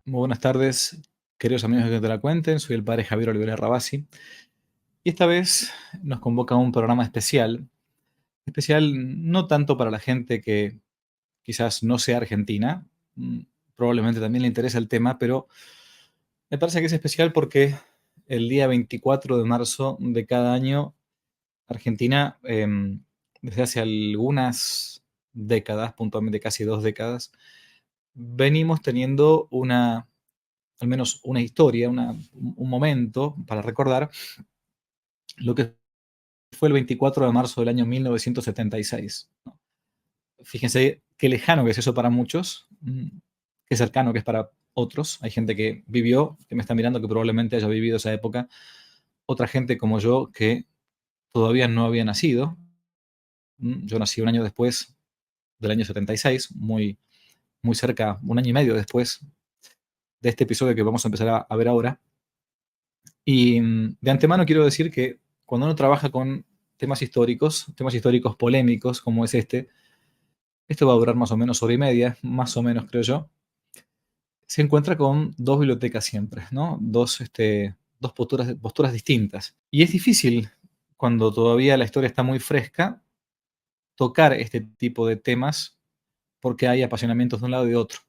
Muy buenas tardes, queridos amigos que te la cuenten. Soy el padre Javier Olivera Rabasi. Y esta vez nos convoca a un programa especial. Especial no tanto para la gente que quizás no sea argentina. mm, Probablemente también le interesa el tema, pero me parece que es especial porque el día 24 de marzo de cada año, Argentina, desde hace algunas décadas, puntualmente casi 2 décadas, venimos teniendo al menos una historia, un momento para recordar lo que fue el 24 de marzo del año 1976, ¿no? Fíjense qué lejano que es eso para muchos, qué cercano que es para otros. Hay gente que vivió, que me está mirando, que probablemente haya vivido esa época. Otra gente como yo que todavía no había nacido. Yo nací un año después del año 76, muy cerca, un año y medio después de este episodio que vamos a empezar a ver ahora. Y de antemano quiero decir que cuando uno trabaja con temas históricos polémicos como es este, esto va a durar más o menos hora y media, más o menos creo yo, se encuentra con dos bibliotecas siempre, ¿no? Dos posturas distintas. Y es difícil, cuando todavía la historia está muy fresca, tocar este tipo de temas porque hay apasionamientos de un lado y de otro.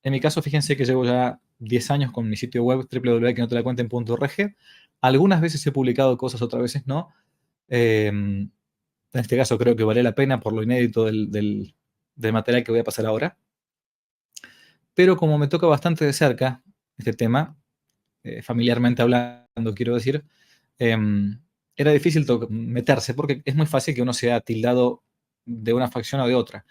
En mi caso, fíjense que llevo ya 10 años con mi sitio web www.quenotelacuenten.org. Algunas veces he publicado cosas, otras veces no. En este caso creo que vale la pena por lo inédito del material que voy a pasar ahora. Pero como me toca bastante de cerca este tema, familiarmente hablando, quiero decir, em, era difícil meterse porque es muy fácil que uno sea tildado de una facción o de otra.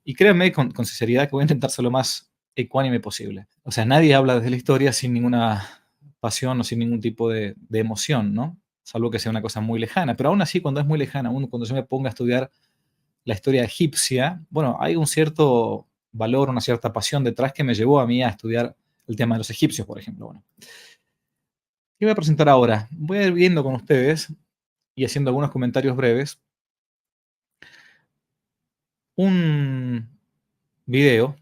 Y créanme con sinceridad que voy a intentar ser lo más ecuánime posible. O sea, nadie habla desde la historia sin ninguna pasión o sin ningún tipo de emoción, ¿no? Salvo que sea una cosa muy lejana. Pero aún así, cuando es muy lejana, cuando yo me ponga a estudiar la historia egipcia, bueno, hay un cierto valor, una cierta pasión detrás que me llevó a mí a estudiar el tema de los egipcios, por ejemplo. Bueno, ¿qué voy a presentar ahora? Voy a ir viendo con ustedes y haciendo algunos comentarios breves un video,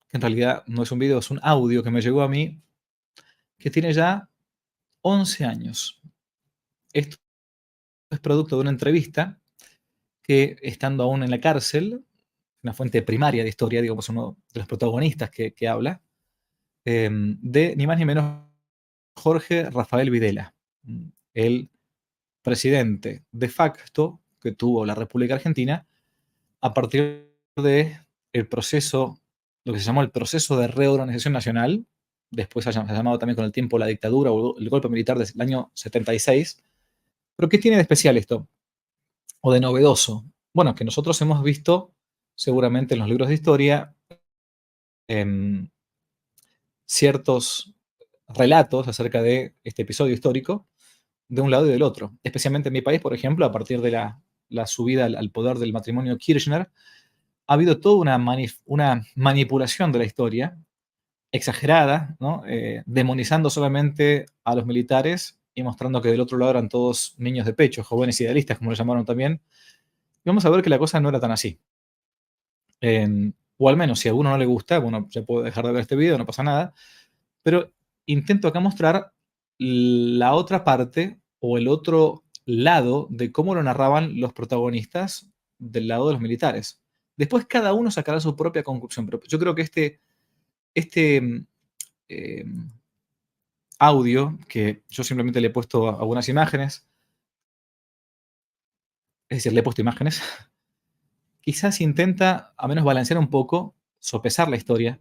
que en realidad no es un video, es un audio que me llegó a mí, que tiene ya 11 años. Esto es producto de una entrevista que, estando aún en la cárcel, una fuente primaria de historia, digamos, uno de los protagonistas que habla, de ni más ni menos Jorge Rafael Videla, el presidente de facto que tuvo la República Argentina a partir de el proceso, lo que se llamó el proceso de reorganización nacional, después se ha llamado también con el tiempo la dictadura o el golpe militar del año 76. Pero ¿qué tiene de especial esto? O de novedoso. Bueno, que nosotros hemos visto seguramente en los libros de historia em, ciertos relatos acerca de este episodio histórico de un lado y del otro. Especialmente en mi país, por ejemplo, a partir de la subida al poder del matrimonio Kirchner, ha habido toda una manipulación de la historia exagerada, ¿no? Demonizando solamente a los militares y mostrando que del otro lado eran todos niños de pecho, jóvenes idealistas, como lo llamaron también. Y vamos a ver que la cosa no era tan así. O al menos, si a alguno no le gusta, bueno, ya puedo dejar de ver este video, no pasa nada. Pero intento acá mostrar la otra parte o el otro lado de cómo lo narraban los protagonistas del lado de los militares. Después cada uno sacará su propia conclusión, pero yo creo que este eh, audio, que yo simplemente le he puesto algunas imágenes, es decir, le he puesto imágenes, quizás intenta a menos balancear un poco, sopesar la historia,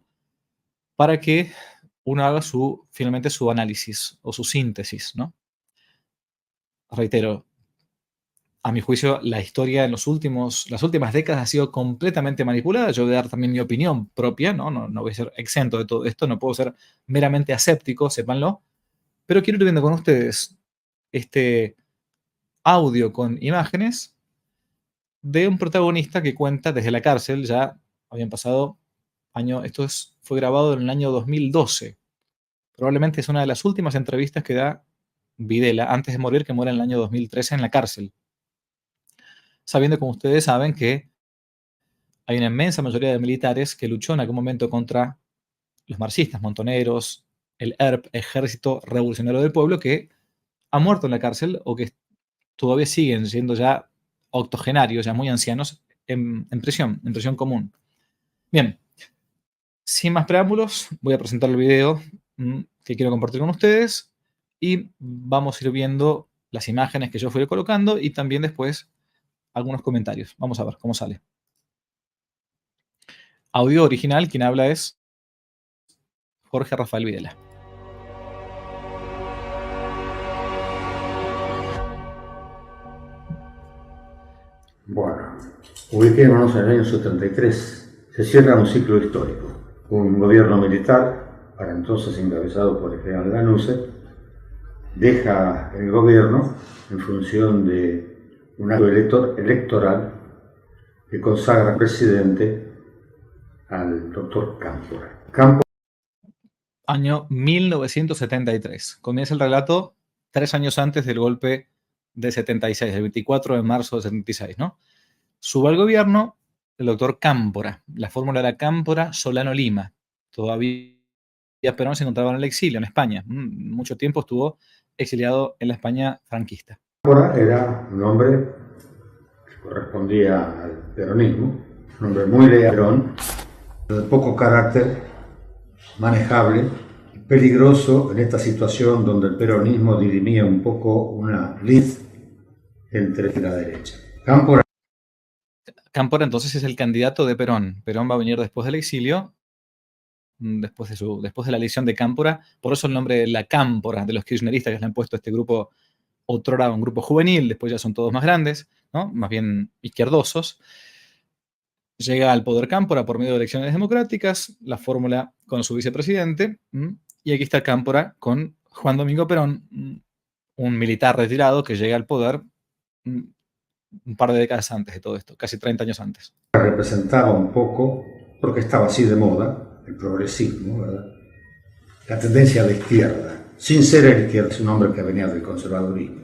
para que uno haga finalmente su análisis o su síntesis, ¿no? Reitero, a mi juicio, la historia en las últimas décadas ha sido completamente manipulada. Yo voy a dar también mi opinión propia, ¿no? No voy a ser exento de todo esto, no puedo ser meramente aséptico, sépanlo, pero quiero ir viendo con ustedes este audio con imágenes de un protagonista que cuenta desde la cárcel, ya habían pasado años, fue grabado en el año 2012. Probablemente es una de las últimas entrevistas que da Videla antes de morir, que muere en el año 2013 en la cárcel, sabiendo, como ustedes saben, que hay una inmensa mayoría de militares que luchó en algún momento contra los marxistas, Montoneros, el ERP, Ejército Revolucionario del Pueblo, que ha muerto en la cárcel o que todavía siguen siendo ya octogenarios, ya muy ancianos, en prisión común. Bien, sin más preámbulos, voy a presentar el video que quiero compartir con ustedes y vamos a ir viendo las imágenes que yo fui colocando y también después algunos comentarios. Vamos a ver cómo sale. Audio original, quien habla es Jorge Rafael Videla. Bueno, ubiquémonos en el año 73. Se cierra un ciclo histórico. Un gobierno militar, para entonces encabezado por el general Lanusse, deja el gobierno en función de un acto electoral que consagra presidente al doctor Cámpora. Año 1973. Comienza el relato 3 años antes del golpe de 76, el 24 de marzo de 76, ¿no? Sube al gobierno el doctor Cámpora. La fórmula era Cámpora Solano Lima. Todavía Perón se encontraba en el exilio, en España. Mucho tiempo estuvo exiliado en la España franquista. Cámpora era un hombre que correspondía al peronismo, un hombre muy leal a Perón, de poco carácter, manejable, peligroso en esta situación donde el peronismo dirimía un poco una lid entre la derecha. Cámpora entonces es el candidato de Perón. Perón va a venir después del exilio, después de la elección de Cámpora. Por eso el nombre de la Cámpora, de los kirchneristas que le han puesto a este grupo, otrora un grupo juvenil, después ya son todos más grandes, ¿no? Más bien izquierdosos. Llega al poder Cámpora por medio de elecciones democráticas, la fórmula con su vicepresidente, y aquí está Cámpora con Juan Domingo Perón, un militar retirado que llega al poder un par de décadas antes de todo esto, casi 30 años antes. Representaba un poco, porque estaba así de moda, el progresismo, ¿verdad? La tendencia a la izquierda, sin ser el izquierda, es un hombre que venía del conservadurismo,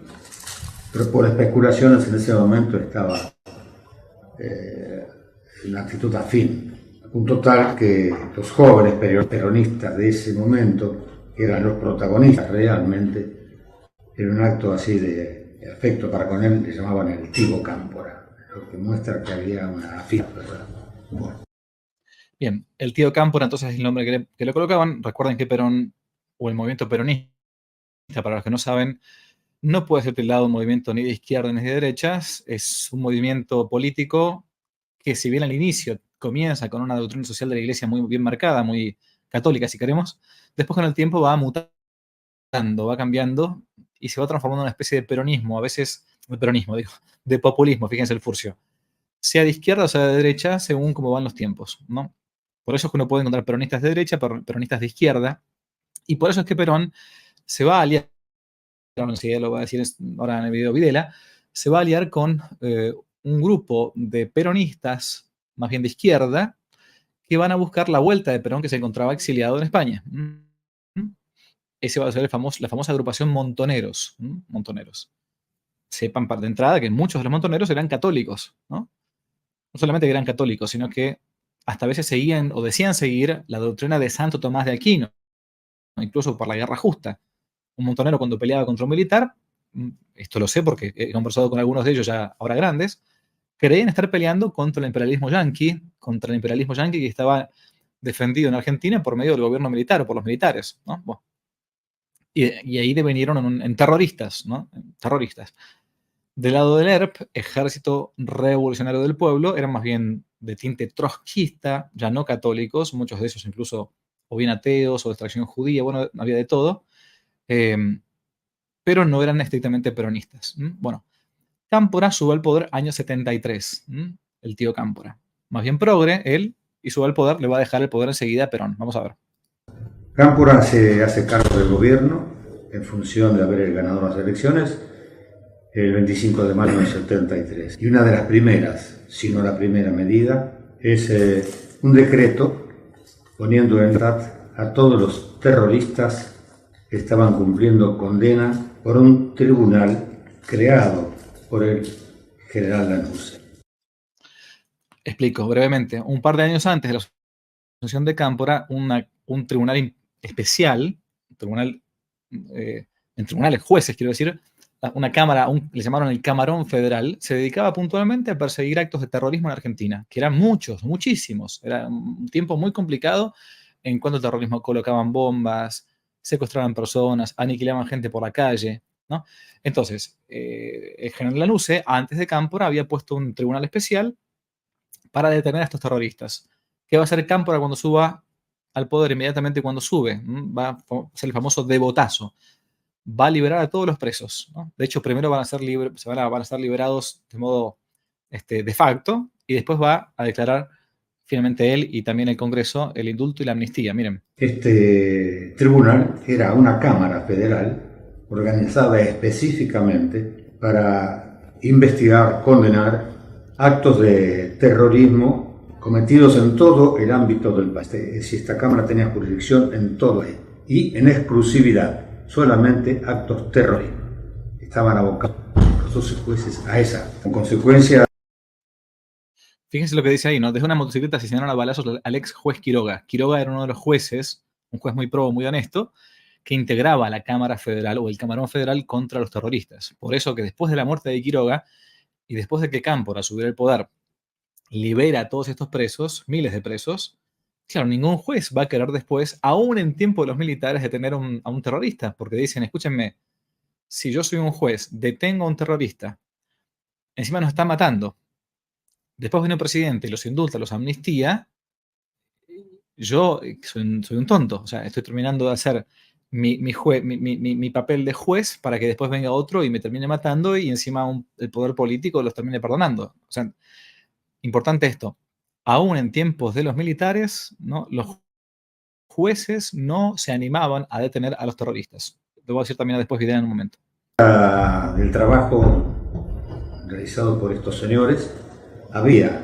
pero por especulaciones en ese momento estaba en una actitud afín, a punto tal que los jóvenes peronistas de ese momento, que eran los protagonistas realmente, en un acto así de afecto para con él, le llamaban el tío Cámpora, lo que muestra que había una afinidad, ¿verdad? Bueno. Bien, el tío Cámpora entonces es el nombre que le colocaban. Recuerden que Perón, o el movimiento peronista, para los que no saben, no puede ser tildado un movimiento ni de izquierda ni de derechas. Es un movimiento político que, si bien al inicio comienza con una doctrina social de la Iglesia muy bien marcada, muy católica si queremos, después con el tiempo va mutando, va cambiando y se va transformando en una especie de peronismo, a veces de populismo, fíjense el furcio, sea de izquierda o sea de derecha, según cómo van los tiempos, ¿no? Por eso es que uno puede encontrar peronistas de derecha, peronistas de izquierda, y por eso es que Perón se va a aliar, enseguida lo va a decir ahora en el video Videla, se va a aliar con un grupo de peronistas, más bien de izquierda, que van a buscar la vuelta de Perón, que se encontraba exiliado en España. Ese va a ser la famosa agrupación Montoneros. Montoneros. Sepan de entrada que muchos de los montoneros eran católicos, ¿no? No solamente que eran católicos, sino que hasta a veces seguían o decían seguir la doctrina de Santo Tomás de Aquino, incluso por la guerra justa. Un montonero cuando peleaba contra un militar, esto lo sé porque he conversado con algunos de ellos ya ahora grandes, creían estar peleando contra el imperialismo yanqui que estaba defendido en Argentina por medio del gobierno militar o por los militares, ¿no? Bueno, y ahí devinieron en terroristas, ¿no? Terroristas. Del lado del ERP, Ejército Revolucionario del Pueblo, eran más bien de tinte trotskista, ya no católicos, muchos de ellos incluso o bien ateos o de extracción judía, bueno, había de todo, pero no eran estrictamente peronistas. Bueno, Cámpora sube al poder año 73, el tío Cámpora. Más bien progre, él, y sube al poder, le va a dejar el poder enseguida a Perón. Vamos a ver. Cámpora se hace cargo del gobierno en función de haber ganado las elecciones el 25 de mayo del 73. Y una de las primeras, si no la primera medida, es un decreto poniendo en libertad a todos los terroristas que estaban cumpliendo condena por un tribunal creado por el general Lanusse. Explico brevemente. Un par de años antes de la asunción de Cámpora, una un tribunal especial, en tribunales jueces, quiero decir, una cámara, le llamaron el Camarón Federal, se dedicaba puntualmente a perseguir actos de terrorismo en Argentina, que eran muchos, muchísimos. Era un tiempo muy complicado en cuanto al terrorismo. Colocaban bombas, secuestraban personas, aniquilaban gente por la calle, ¿no? Entonces, el general Lanusse, antes de Cámpora, había puesto un tribunal especial para detener a estos terroristas. ¿Qué va a hacer Cámpora cuando suba al poder? Inmediatamente cuando sube, va a ser el famoso debotazo. Va a liberar a todos los presos, ¿no? De hecho, primero van a ser liberados de modo de facto, y después va a declarar finalmente él y también el Congreso el indulto y la amnistía. Miren. Este tribunal era una cámara federal organizada específicamente para investigar, condenar actos de terrorismo cometidos en todo el ámbito del país. Si esta cámara tenía jurisdicción en todo y en exclusividad solamente actos terroristas. Estaban abocados los 12 jueces a esa. En consecuencia... Fíjense lo que dice ahí, ¿no? Desde una motocicleta asesinaron a balazos al ex juez Quiroga. Quiroga era uno de los jueces, un juez muy probo, muy honesto, que integraba la Cámara Federal o el Camarón Federal contra los terroristas. Por eso que después de la muerte de Quiroga y después de que Cámpora subiera el poder, libera a todos estos presos, miles de presos. Claro, ningún juez va a querer después, aún en tiempo de los militares, detener a un terrorista, porque dicen, escúchenme, si yo soy un juez, detengo a un terrorista, encima nos está matando, después viene un presidente y los indulta, los amnistía, yo soy un tonto, o sea, estoy terminando de hacer mi papel de juez para que después venga otro y me termine matando y encima el poder político los termine perdonando. O sea, importante esto, aún en tiempos de los militares, ¿no? Los jueces no se animaban a detener a los terroristas. Lo voy a decir también después Videla en un momento. Del trabajo realizado por estos señores, había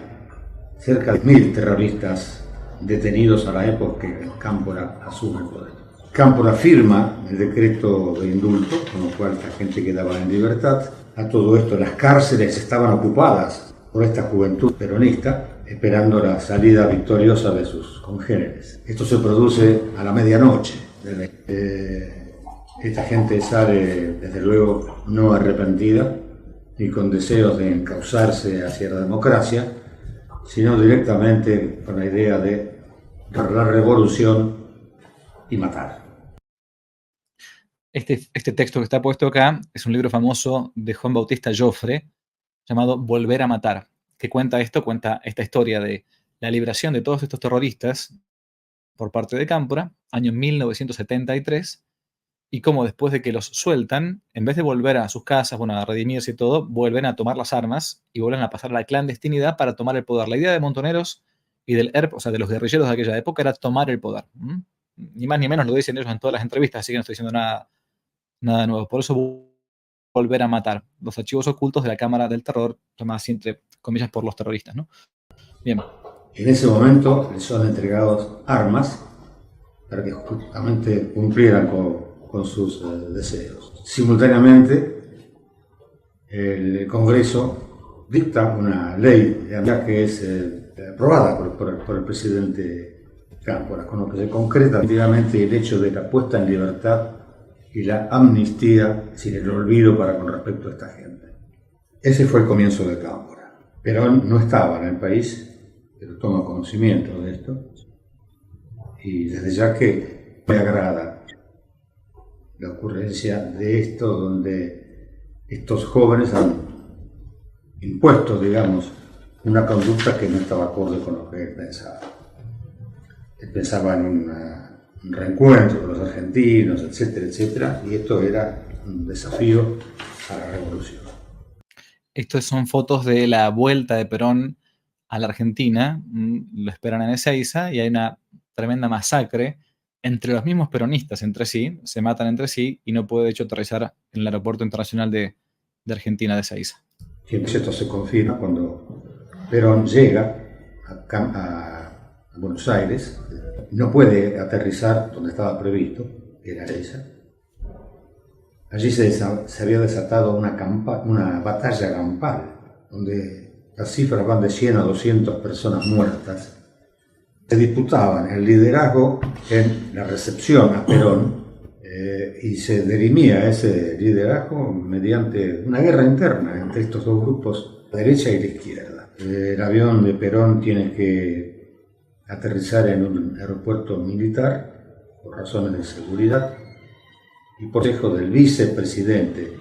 cerca de 1000 terroristas detenidos a la época que Cámpora asume el poder. Cámpora firma el decreto de indulto, con lo cual la gente quedaba en libertad. A todo esto, las cárceles estaban ocupadas por esta juventud peronista, esperando la salida victoriosa de sus congéneres. Esto se produce a la medianoche. Esta gente sale, desde luego, no arrepentida, ni con deseos de encauzarse hacia la democracia, sino directamente con la idea de la revolución y matar. Este texto que está puesto acá es un libro famoso de Juan Bautista Joffre, llamado Volver a matar, que cuenta esta historia de la liberación de todos estos terroristas por parte de Cámpora, año 1973, y cómo después de que los sueltan, en vez de volver a sus casas, bueno, a redimirse y todo, vuelven a tomar las armas y vuelven a pasar a la clandestinidad para tomar el poder. La idea de Montoneros y del ERP, o sea, de los guerrilleros de aquella época, era tomar el poder. Ni más ni menos lo dicen ellos en todas las entrevistas, así que no estoy diciendo nada nuevo. Por eso volver a matar los archivos ocultos de la Cámara del Terror, llamadas entre comillas por los terroristas, ¿no? Bien. En ese momento les son entregados armas para que justamente cumplieran con sus deseos. Simultáneamente, el Congreso dicta una ley que es aprobada por el presidente Cámpora, con lo que se concreta efectivamente el hecho de la puesta en libertad y la amnistía, sin el olvido con respecto a esta gente. Ese fue el comienzo de Cámpora. Perón no estaba en el país, pero toma conocimiento de esto, y desde ya que me agrada la ocurrencia de esto, donde estos jóvenes han impuesto, digamos, una conducta que no estaba acorde con lo que él pensaba. Él pensaba en un reencuentro con los argentinos, etcétera, etcétera, y esto era un desafío a la revolución. Estas son fotos de la vuelta de Perón a la Argentina, lo esperan en Ezeiza y hay una tremenda masacre entre los mismos peronistas entre sí, se matan entre sí y no puede de hecho aterrizar en el aeropuerto internacional de Argentina de Ezeiza. Y esto se confirma cuando Perón llega a Buenos Aires, no puede aterrizar donde estaba previsto, que era Ezeiza. Allí se había desatado una batalla campal, donde las cifras van de 100 a 200 personas muertas, Se disputaban el liderazgo en la recepción a Perón y se dirimía ese liderazgo mediante una guerra interna entre estos dos grupos, la derecha y la izquierda. El avión de Perón tiene que aterrizar en un aeropuerto militar por razones de seguridad y por consejo del vicepresidente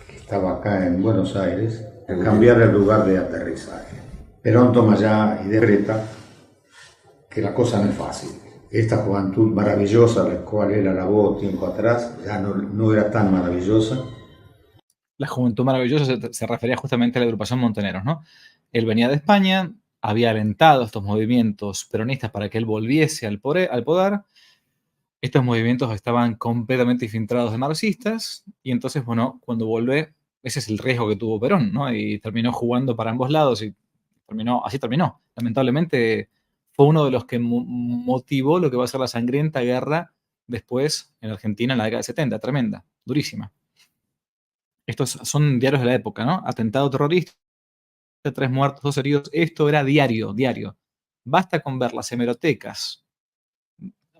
que estaba acá en Buenos Aires a cambiar el lugar de aterrizaje. Perón toma ya y decreta que la cosa no es fácil. Esta juventud maravillosa, la cual él alabó tiempo atrás, ya no era tan maravillosa. La juventud maravillosa se refería justamente a la agrupación Montoneros, ¿no? Él venía de España, había alentado estos movimientos peronistas para que él volviese al poder. Estos movimientos estaban completamente infiltrados de marxistas, y entonces, bueno, cuando vuelve, ese es el riesgo que tuvo Perón, ¿no? Y terminó jugando para ambos lados y así terminó. Lamentablemente fue uno de los que motivó lo que va a ser la sangrienta guerra después en Argentina en la década de 70, tremenda, durísima. Estos son diarios de la época, ¿no? Atentado terrorista, 3 muertos, 2 heridos. Esto era diario, diario. Basta con ver las hemerotecas.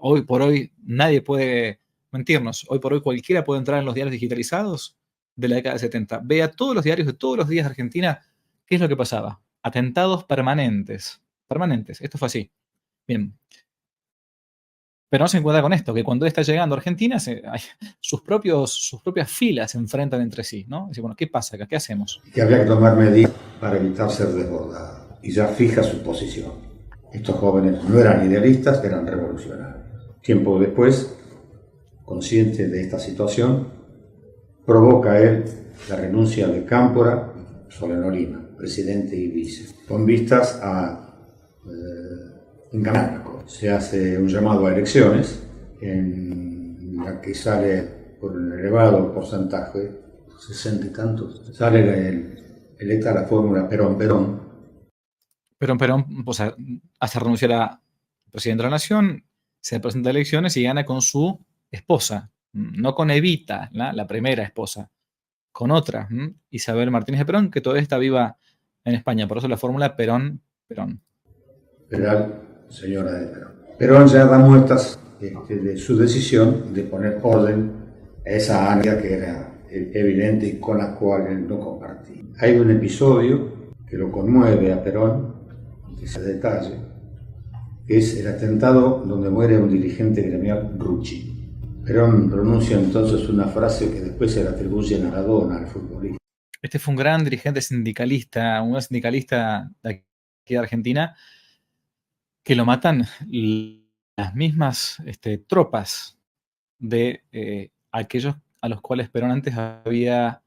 Hoy por hoy nadie puede mentirnos. Hoy por hoy cualquiera puede entrar en los diarios digitalizados de la década de 70. Vea todos los diarios de todos los días de Argentina. ¿Qué es lo que pasaba? Atentados permanentes. Permanentes. Esto fue así. Bien. Pero no se encuentra con esto, que cuando él está llegando a Argentina, sus propias filas se enfrentan entre sí, ¿no? Dice, bueno, ¿qué pasa acá? ¿Qué hacemos? Que había que tomar medidas para evitar ser desbordado. Y ya fija su posición. Estos jóvenes no eran idealistas, eran revolucionarios. Tiempo después, consciente de esta situación, provoca él la renuncia de Cámpora y Solano Lima, presidente y vice, con vistas a engañar. Se hace un llamado a elecciones en la que sale por un elevado porcentaje, 60 y tantos, sale electa la fórmula Perón-Perón. Perón, o sea, hace renunciar a presidente de la Nación, se presenta a elecciones y gana con su esposa, no con Evita, la primera esposa, con otra, Isabel Martínez de Perón, que todavía está viva en España. Por eso la fórmula Perón-Perón. Peral, señora de Perón. Perón ya da muestras de su decisión de poner orden a esa área que era evidente y con la cual él no compartía. Hay un episodio que lo conmueve a Perón, que se detalle, que es el atentado donde muere un dirigente gremial, Rucci. Perón pronuncia entonces una frase que después se le atribuye a Maradona, al futbolista. Este fue un gran dirigente sindicalista, un sindicalista de aquí de Argentina, que lo matan las mismas tropas de aquellos a los cuales Perón antes había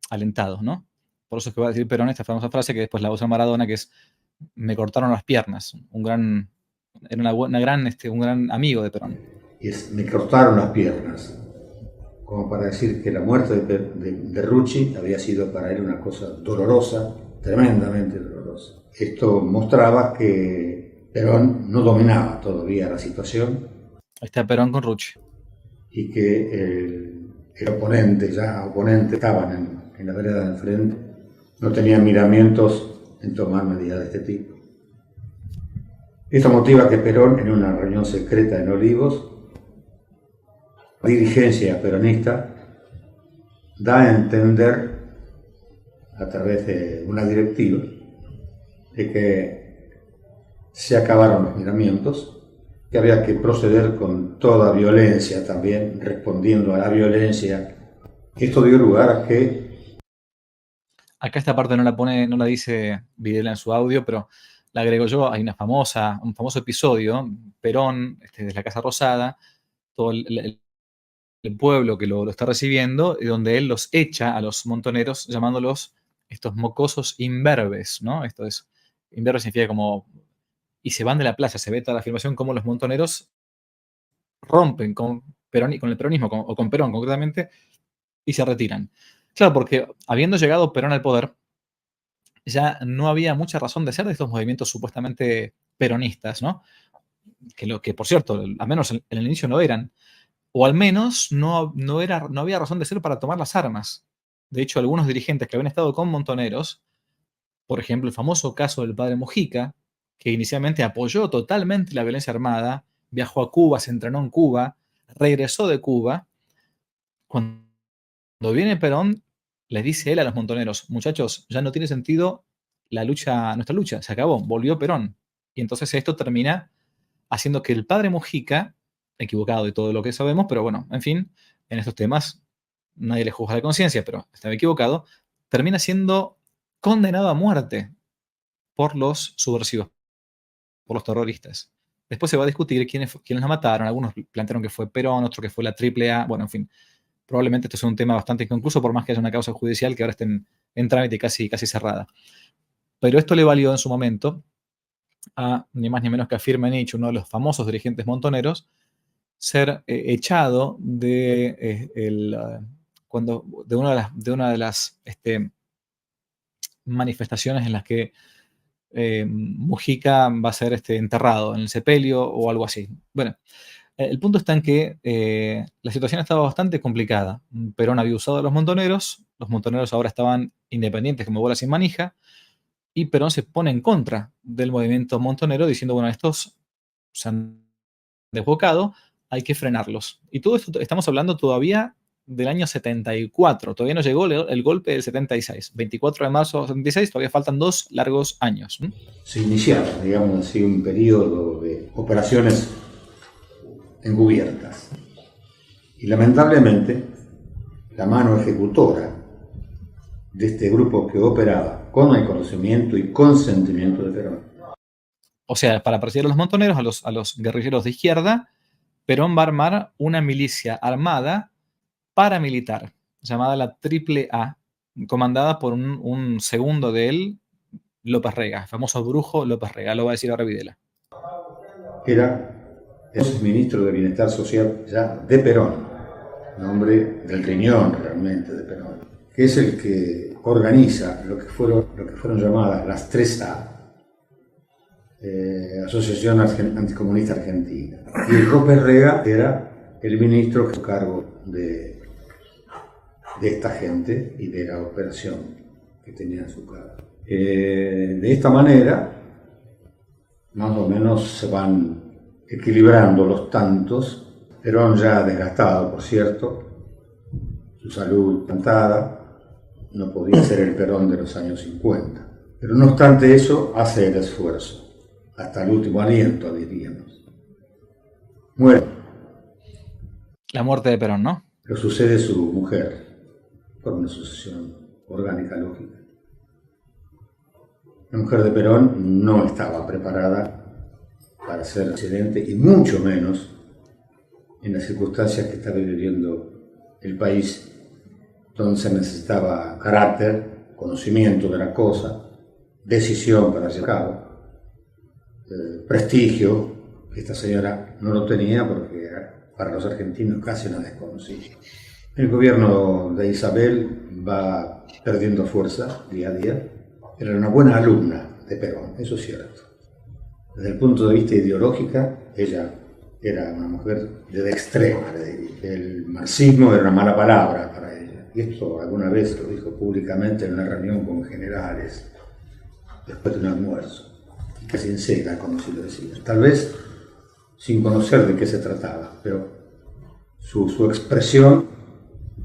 alentado, ¿no? Por eso es que va a decir Perón esta famosa frase que después la usa Maradona, que es: me cortaron las piernas. Un gran amigo de Perón. Y me cortaron las piernas, como para decir que la muerte de Rucci había sido para él una cosa dolorosa, tremendamente dolorosa. Esto mostraba que Perón no dominaba todavía la situación. Ahí está Perón con Rucci. Y que el oponente estaban en la vereda de enfrente, no tenían miramientos en tomar medidas de este tipo. Esto motiva que Perón, en una reunión secreta en Olivos, la dirigencia peronista da a entender, a través de una directiva, de que se acabaron los miramientos, que había que proceder con toda violencia también, respondiendo a la violencia. Esto dio lugar a que... Acá esta parte no la dice Videla en su audio, pero la agrego yo. Hay un famoso episodio, Perón, desde la Casa Rosada, todo el pueblo que lo está recibiendo, y donde él los echa a los montoneros, llamándolos estos mocosos imberbes, ¿no? Esto es, imberbe significa como... Y se van de la plaza, se ve toda la filmación como los montoneros rompen con el peronismo, o con Perón concretamente, y se retiran. Claro, porque habiendo llegado Perón al poder, ya no había mucha razón de ser de estos movimientos supuestamente peronistas, ¿no? Que por cierto, al menos en el inicio no eran. O al menos no había razón de ser para tomar las armas. De hecho, algunos dirigentes que habían estado con montoneros, por ejemplo, el famoso caso del padre Mujica, que inicialmente apoyó totalmente la violencia armada, viajó a Cuba, se entrenó en Cuba, regresó de Cuba. Cuando viene Perón, les dice él a los montoneros: muchachos, ya no tiene sentido nuestra lucha, se acabó, volvió Perón. Y entonces esto termina haciendo que el padre Mujica, equivocado de todo lo que sabemos, pero bueno, en fin, en estos temas nadie le juzga la conciencia, pero estaba equivocado, termina siendo condenado a muerte por los subversivos, por los terroristas. Después se va a discutir quiénes la mataron. Algunos plantearon que fue Perón, otros que fue la AAA. Bueno, en fin, probablemente esto sea un tema bastante inconcluso, por más que haya una causa judicial que ahora esté en trámite casi cerrada. Pero esto le valió en su momento a ni más ni menos que a Firmenich, uno de los famosos dirigentes montoneros, ser echado de una de las manifestaciones en las que Mujica va a ser enterrado en el sepelio o algo así. Bueno, el punto está en que la situación estaba bastante complicada. Perón había usado a los montoneros ahora estaban independientes como bola sin manija, y Perón se pone en contra del movimiento montonero diciendo: bueno, estos se han desbocado, hay que frenarlos. Y todo esto estamos hablando todavía del año 74, todavía no llegó el golpe del 76, 24 de marzo del 76, todavía faltan 2 largos años. Se iniciaba, digamos así, un periodo de operaciones encubiertas. Y lamentablemente, la mano ejecutora de este grupo que operaba con el conocimiento y consentimiento de Perón. O sea, para perseguir a los montoneros, a los guerrilleros de izquierda, Perón va a armar una milicia armada paramilitar, llamada la AAA, comandada por un segundo de él, López Rega, famoso brujo López Rega, lo va a decir ahora Videla. Era el ministro de Bienestar Social ya de Perón, nombre del riñón realmente de Perón, que es el que organiza lo que fueron llamadas las 3A, Asociación Anticomunista Argentina. Y López Rega era el ministro que se cargo de esta gente y de la operación que tenía en su cargo. De esta manera, más o menos se van equilibrando los tantos. Perón ya desgastado, por cierto, su salud plantada, no podía ser el Perón de los años 50. Pero no obstante eso, hace el esfuerzo, hasta el último aliento, diríamos. Muere. La muerte de Perón, ¿no? Lo sucede su mujer, por una sucesión orgánica lógica. La mujer de Perón no estaba preparada para ser presidente, y mucho menos en las circunstancias que estaba viviendo el país, donde se necesitaba carácter, conocimiento de la cosa, decisión para llevar a cabo, prestigio, que esta señora no lo tenía porque era para los argentinos casi una desconocida. El gobierno de Isabel va perdiendo fuerza día a día. Era una buena alumna de Perón, eso es cierto. Desde el punto de vista ideológico, ella era una mujer de extrema, le diría. El marxismo era una mala palabra para ella. Y esto alguna vez lo dijo públicamente en una reunión con generales, después de un almuerzo. Casi en cera, como si lo decía. Tal vez sin conocer de qué se trataba, pero su expresión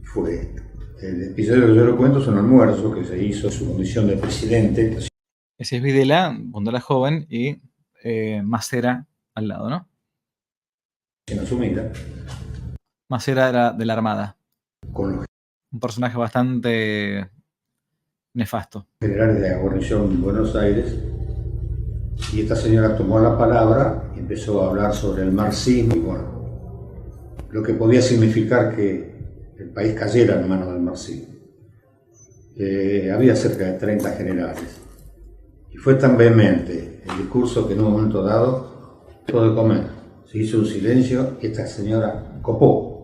fue esta. El episodio que yo lo cuento es un almuerzo que se hizo en su condición de presidente. Ese es Videla cuando era joven y Macera al lado, ¿no? En asumida. Macera era de la Armada. Con los Un personaje bastante nefasto. generales de la guarnición en Buenos Aires. Y esta señora tomó la palabra y empezó a hablar sobre el marxismo y bueno, lo que podía significar que el país cayera en manos del marxismo. Había cerca de 30 generales. Y fue tan vehemente el discurso que en un momento dado dejó de comer. Se hizo un silencio y esta señora copó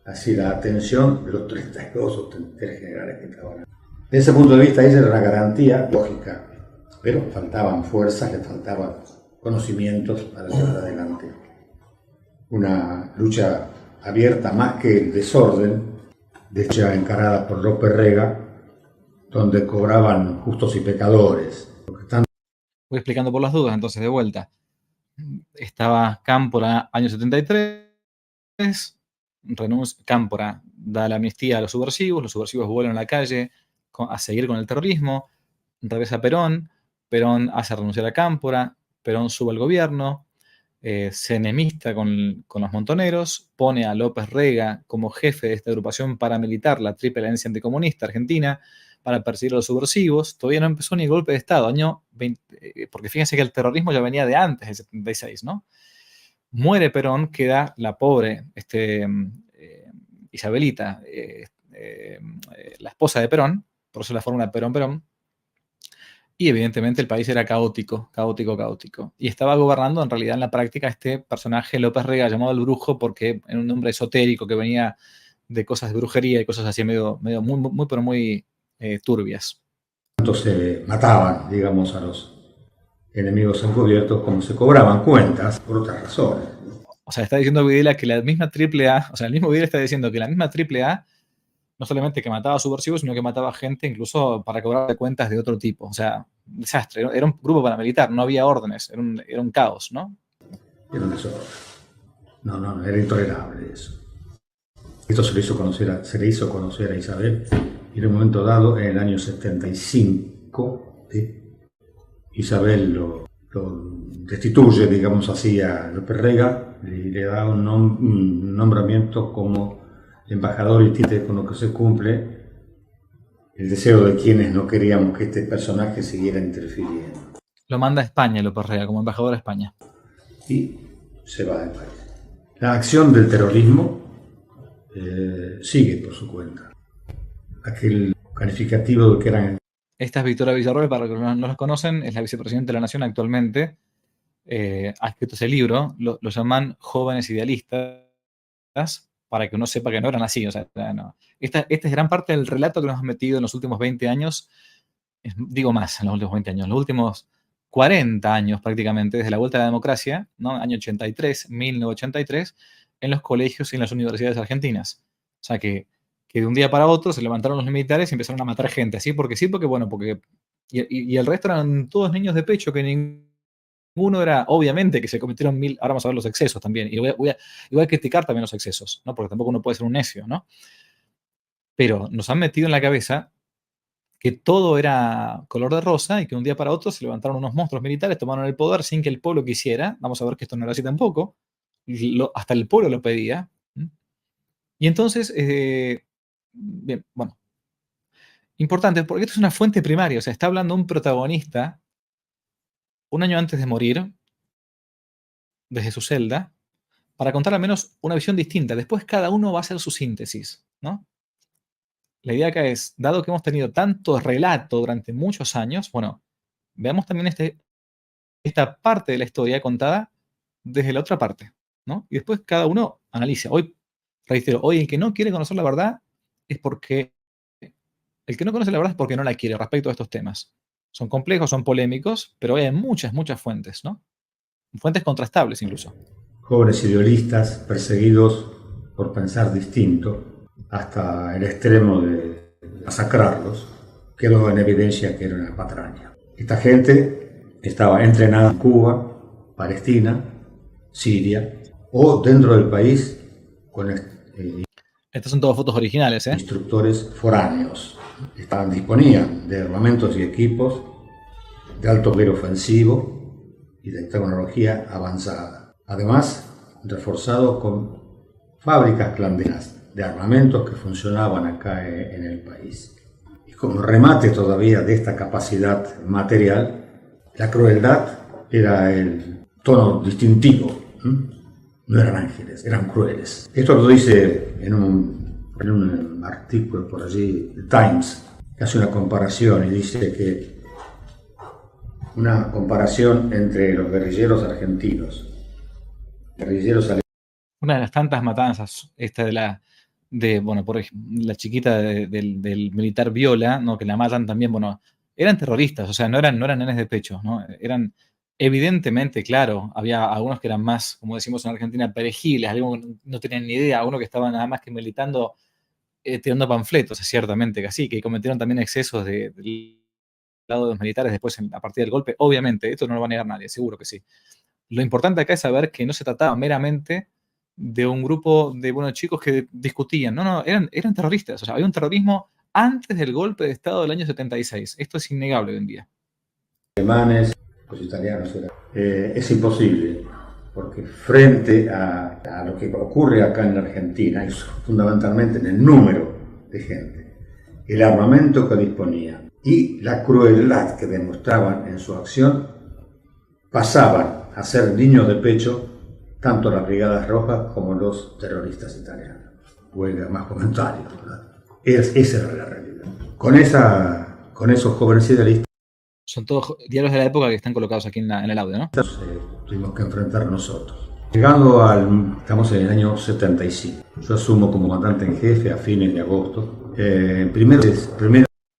así la atención de los 32 o 33 generales que estaban. Desde ese punto de vista, ella era una garantía lógica, pero faltaban fuerzas, le faltaban conocimientos para llevar adelante una lucha abierta más que el desorden, de hecho encarada por López Rega, donde cobraban justos y pecadores. Voy explicando por las dudas, entonces, de vuelta. Estaba Cámpora, año 73, Cámpora da la amnistía a los subversivos vuelven a la calle a seguir con el terrorismo, regresa Perón, Perón hace renunciar a Cámpora, Perón sube al gobierno, se enemista con los montoneros, pone a López Rega como jefe de esta agrupación paramilitar, la Triple Alianza Anticomunista Argentina, para perseguir a los subversivos. Todavía no empezó ni el golpe de Estado, año 20, porque fíjense que el terrorismo ya venía de antes del 76, ¿no? Muere Perón, queda la pobre Isabelita, la esposa de Perón, por eso la fórmula Perón-Perón, y evidentemente el país era caótico. Y estaba gobernando en realidad en la práctica este personaje López Rega, llamado el Brujo, porque era un nombre esotérico que venía de cosas de brujería y cosas así medio muy turbias. Se mataban, digamos, a los enemigos encubiertos, como se cobraban cuentas por otras razones. O sea, está diciendo Videla que la misma AAA, o sea, el mismo Videla está diciendo que la misma AAA no solamente que mataba subversivos, sino que mataba gente incluso para cobrar cuentas de otro tipo. O sea, un desastre. Era un grupo paramilitar, no había órdenes, era un caos, ¿no? Era un desorden. No, era intolerable eso. Esto se le hizo conocer a Isabel y en un momento dado, en el año 75, ¿sí? Isabel lo destituye, digamos así, a López Rega y le da un nombramiento como embajador, y títere con lo que se cumple el deseo de quienes no queríamos que este personaje siguiera interfiriendo. Lo manda a España, López Rega, como embajador a España. Y se va del país. La acción del terrorismo sigue por su cuenta. Aquel calificativo de que eran... Esta es Victoria Villarroel, para los que no los conocen, es la vicepresidenta de la Nación actualmente. Ha escrito ese libro, lo llaman Jóvenes Idealistas, para que uno sepa que no eran así. O sea, no. Esta es gran parte del relato que nos han metido en los últimos 20 años, digo más, en los últimos 20 años, en los últimos 40 años prácticamente, desde la vuelta a la democracia, ¿no? Año 83, 1983, en los colegios y en las universidades argentinas. O sea, que de un día para otro se levantaron los militares y empezaron a matar gente, así porque sí, porque bueno, porque... Y el resto eran todos niños de pecho que ninguno era, obviamente, que se cometieron ahora vamos a ver los excesos también, y voy a criticar también los excesos, ¿no? Porque tampoco uno puede ser un necio, ¿no? Pero nos han metido en la cabeza que todo era color de rosa y que un día para otro se levantaron unos monstruos militares, tomaron el poder sin que el pueblo quisiera. Vamos a ver que esto no era así tampoco. Hasta el pueblo lo pedía. Y entonces, bien, bueno, importante, porque esto es una fuente primaria, o sea, está hablando un protagonista un año antes de morir, desde su celda, para contar al menos una visión distinta. Después cada uno va a hacer su síntesis, ¿no? La idea acá es, dado que hemos tenido tanto relato durante muchos años, bueno, veamos también esta parte de la historia contada desde la otra parte, ¿no? Y después cada uno analiza. Hoy, reitero, hoy el que no quiere conocer la verdad es porque... El que no conoce la verdad es porque no la quiere respecto a estos temas. Son complejos, son polémicos, pero hay muchas fuentes, ¿no? Fuentes contrastables incluso. Jóvenes idealistas perseguidos por pensar distinto, hasta el extremo de masacrarlos, quedó en evidencia que era una patraña. Esta gente estaba entrenada en Cuba, Palestina, Siria o dentro del país con Estas son todas fotos originales, ¿eh? Instructores foráneos. Disponían de armamentos y equipos de alto poder ofensivo y de tecnología avanzada. Además, reforzados con fábricas clandestinas de armamentos que funcionaban acá en el país. Y como remate todavía de esta capacidad material, la crueldad era el tono distintivo. No eran ángeles, eran crueles. Esto lo dice en un artículo por allí, The Times, que hace una comparación y dice que una comparación entre los guerrilleros argentinos, una de las tantas matanzas, esta bueno, por ejemplo, la chiquita del militar Viola, ¿no? Que la matan también, bueno, eran terroristas, o sea, no eran nenes de pecho, ¿no? Eran, evidentemente, claro, había algunos que eran más, como decimos en Argentina, perejiles, algunos no tenían ni idea, algunos que estaban nada más que militando, tirando panfletos, ciertamente que así, que cometieron también excesos de lado de los militares después a partir del golpe, obviamente, esto no lo va a negar nadie, seguro que sí. Lo importante acá es saber que no se trataba meramente de un grupo de buenos chicos que discutían, no, eran terroristas, o sea, había un terrorismo antes del golpe de Estado del año 76. Esto es innegable hoy en día. Alemanes, los italianos, es imposible, porque frente a lo que ocurre acá en la Argentina, y fundamentalmente en el número de gente, el armamento que disponía y la crueldad que demostraban en su acción, pasaban a ser niños de pecho tanto las Brigadas Rojas como los terroristas italianos. Huelga más comentarios, ¿verdad? Esa era la realidad. Con esos jóvenes idealistas son todos diarios de la época que están colocados aquí en el audio, ¿no? Tuvimos que enfrentar nosotros. Estamos en el año 75. Yo asumo como comandante en jefe a fines de agosto.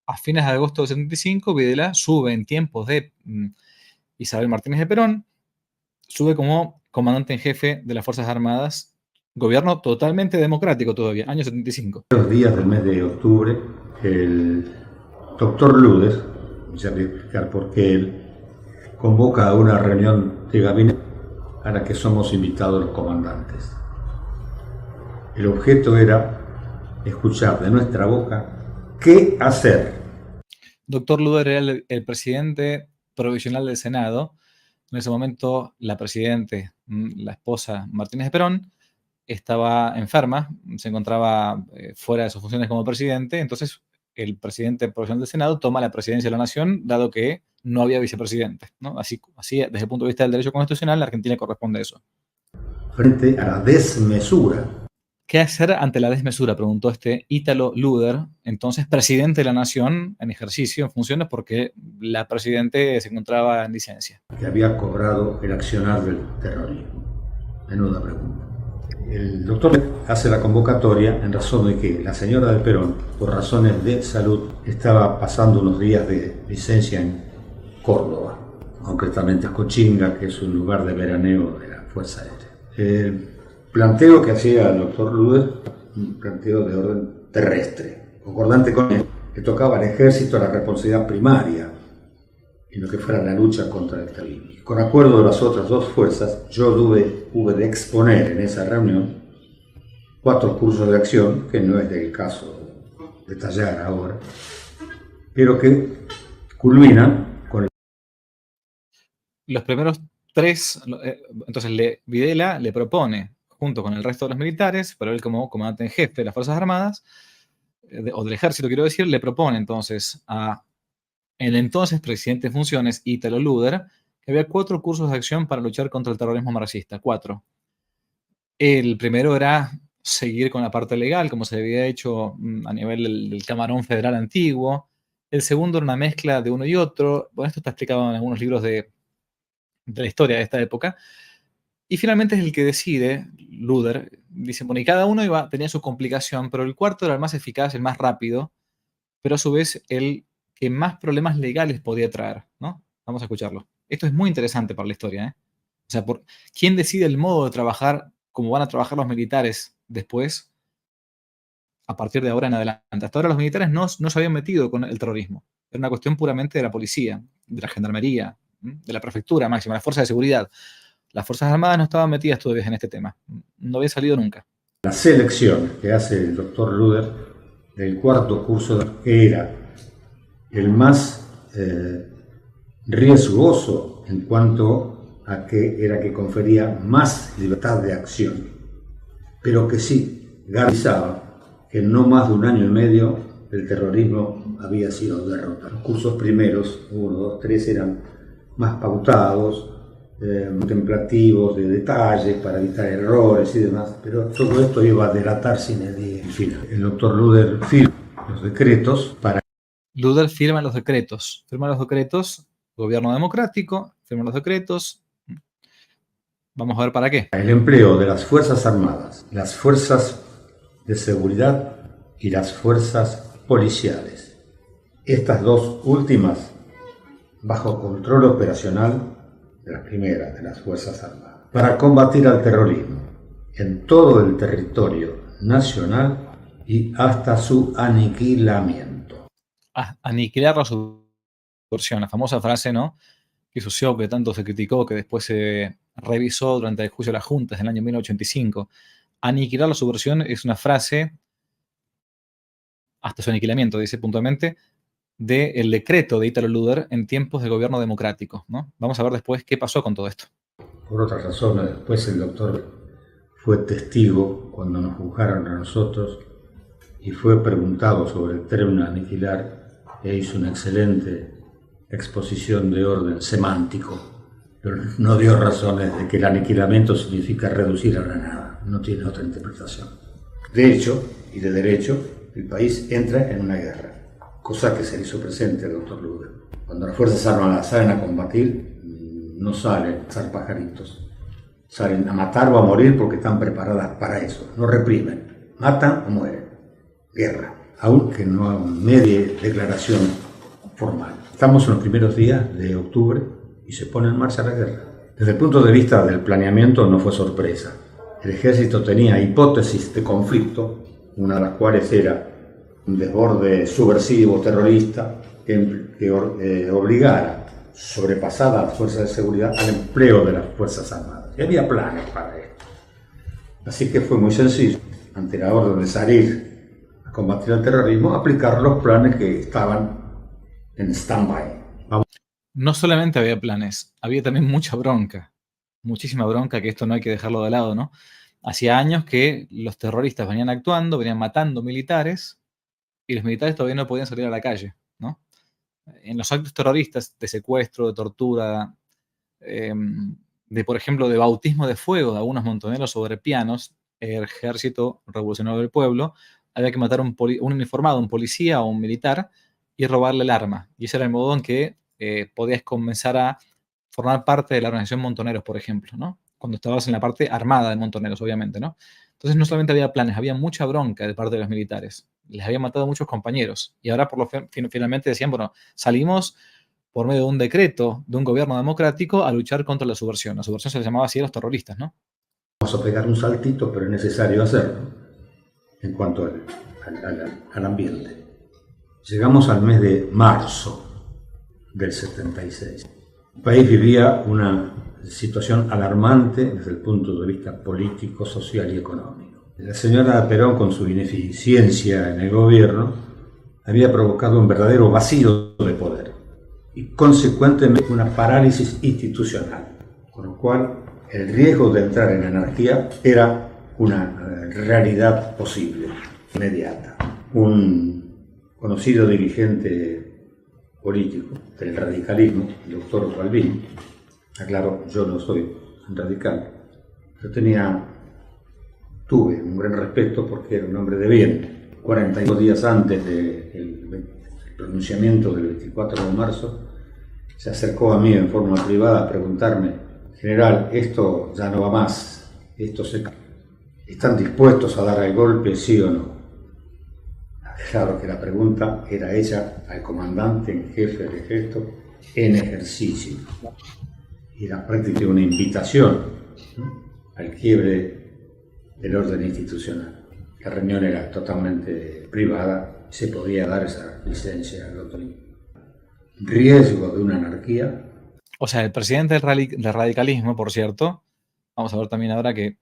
A fines de agosto del 75, Videla sube en tiempos de Isabel Martínez de Perón, sube como comandante en jefe de las Fuerzas Armadas, gobierno totalmente democrático todavía, año 75. Los días del mes de octubre, el doctor Ludes, ya voy a explicar por qué él convoca a una reunión de gabinete a la que somos invitados los comandantes. El objeto era escuchar de nuestra boca qué hacer. Doctor Luder era el presidente provisional del Senado. En ese momento, la presidente, la esposa Martínez de Perón, estaba enferma, se encontraba fuera de sus funciones como presidente. Entonces, el presidente provisional del Senado toma la presidencia de la Nación, dado que no había vicepresidente, ¿no? Así, desde el punto de vista del derecho constitucional, la Argentina corresponde eso. Frente a la desmesura. ¿Qué hacer ante la desmesura?, preguntó este Ítalo Luder, entonces presidente de la Nación en ejercicio, en funciones, porque la presidente se encontraba en licencia. Que había cobrado el accionar del terrorismo. Menuda pregunta. El doctor hace la convocatoria en razón de que la señora de Perón, por razones de salud, estaba pasando unos días de licencia en Córdoba, concretamente Cochinga, que es un lugar de veraneo de la Fuerza Aérea. El planteo que hacía el doctor Luder, un planteo de orden terrestre, concordante con él, que tocaba al ejército la responsabilidad primaria en lo que fuera la lucha contra el terrorismo. Con acuerdo de las otras dos fuerzas, yo hube de exponer en esa reunión 4 cursos de acción, que no es del caso detallar ahora, pero que culminan con los primeros 3. Entonces Videla le propone, junto con el resto de los militares, pero él como comandante en jefe de las Fuerzas Armadas, o del Ejército, quiero decir, le propone entonces a el entonces presidente en funciones, Ítalo Luder, que había 4 cursos de acción para luchar contra el terrorismo marxista. 4. El primero era seguir con la parte legal, como se había hecho a nivel del camarón federal antiguo. El segundo era una mezcla de uno y otro. Bueno, esto está explicado en algunos libros de la historia de esta época. Y finalmente es el que decide, Luder, dice, bueno, y cada uno tenía su complicación, pero el cuarto era el más eficaz, el más rápido, pero a su vez el que más problemas legales podía traer, ¿no? Vamos a escucharlo. Esto es muy interesante para la historia, ¿eh? O sea, ¿quién decide el modo de trabajar, cómo van a trabajar los militares después, a partir de ahora en adelante? Hasta ahora los militares no se habían metido con el terrorismo. Era una cuestión puramente de la policía, de la gendarmería, de la prefectura máxima, la fuerza de seguridad. Las Fuerzas Armadas no estaban metidas todavía en este tema. No había salido nunca. La selección que hace el doctor Luder del 4º curso, que era el más riesgoso en cuanto a que confería más libertad de acción, pero que sí garantizaba que en no más de un año y medio el terrorismo había sido derrotado. Los cursos primeros, 1, 2, 3, eran más pautados, contemplativos, de detalles para evitar errores y demás, pero todo esto iba a delatar sin el final. El doctor Luder firma los decretos para... Luder firma los decretos, gobierno democrático, firma los decretos. Vamos a ver para qué. El empleo de las Fuerzas Armadas, las Fuerzas de Seguridad y las Fuerzas Policiales. Estas dos últimas bajo control operacional de las primeras, de las Fuerzas Armadas, para combatir al terrorismo en todo el territorio nacional y hasta su aniquilamiento. Aniquilarlo a su la famosa frase, ¿no?, que sucedió, que tanto se criticó, que después se revisó durante el juicio de las juntas en el año 1985. Aniquilar la subversión es una frase, hasta su aniquilamiento, dice puntualmente, del decreto de Italo Luder en tiempos de gobierno democrático, ¿no? Vamos a ver después qué pasó con todo esto. Por otras razones, después el doctor fue testigo cuando nos juzgaron a nosotros y fue preguntado sobre el término aniquilar e hizo una excelente exposición de orden semántico, pero no dio razones de que el aniquilamiento significa reducir a la nada, no tiene otra interpretación. De hecho, y de derecho, el país entra en una guerra, cosa que se le hizo presente al doctor Luder. Cuando las Fuerzas Armadas salen a combatir, no salen a cazar pajaritos, salen a matar o a morir porque están preparadas para eso, no reprimen, matan o mueren. Guerra, aunque no hay media declaración formal. Estamos en los primeros días de octubre y se pone en marcha la guerra. Desde el punto de vista del planeamiento no fue sorpresa. El ejército tenía hipótesis de conflicto, una de las cuales era un desborde subversivo terrorista que obligara, sobrepasada las fuerzas de seguridad, al empleo de las Fuerzas Armadas. Y había planes para esto. Así que fue muy sencillo, ante la orden de salir a combatir el terrorismo, aplicar los planes que estaban en stand-by. No solamente había planes, había también mucha bronca, muchísima bronca, que esto no hay que dejarlo de lado, ¿no? Hacía años que los terroristas venían actuando, venían matando militares, y los militares todavía no podían salir a la calle, ¿no? En los actos terroristas de secuestro, de tortura, por ejemplo, de bautismo de fuego de algunos montoneros sobre pianos, el Ejército Revolucionario del Pueblo había que matar a un uniformado, un policía o un militar, y robarle el arma. Y ese era el modo en que podías comenzar a formar parte de la organización Montoneros, por ejemplo, ¿no? Cuando estabas en la parte armada de Montoneros, obviamente, ¿no? Entonces no solamente había planes, había mucha bronca de parte de los militares. Les habían matado muchos compañeros. Y ahora finalmente decían, bueno, salimos por medio de un decreto de un gobierno democrático a luchar contra la subversión. La subversión se les llamaba así a los terroristas, ¿no? Vamos a pegar un saltito, pero es necesario hacerlo en cuanto al ambiente. Llegamos al mes de marzo del 76. El país vivía una situación alarmante desde el punto de vista político, social y económico. La señora Perón, con su ineficiencia en el gobierno, había provocado un verdadero vacío de poder y consecuentemente una parálisis institucional, con lo cual el riesgo de entrar en anarquía era una realidad posible, inmediata. Un conocido dirigente político del radicalismo, el doctor Balbín, aclaro, yo no soy radical, pero tuve un gran respeto porque era un hombre de bien. 42 días antes del pronunciamiento del 24 de marzo, se acercó a mí en forma privada a preguntarme: general, esto ya no va más, ¿están dispuestos a dar el golpe, sí o no? Claro que la pregunta era hecha al comandante en jefe del ejército en ejercicio. Era prácticamente una invitación, ¿no?, al quiebre del orden institucional. La reunión era totalmente privada, se podía dar esa licencia al otro. Riesgo de una anarquía. O sea, el presidente del radicalismo, por cierto, vamos a ver también ahora que,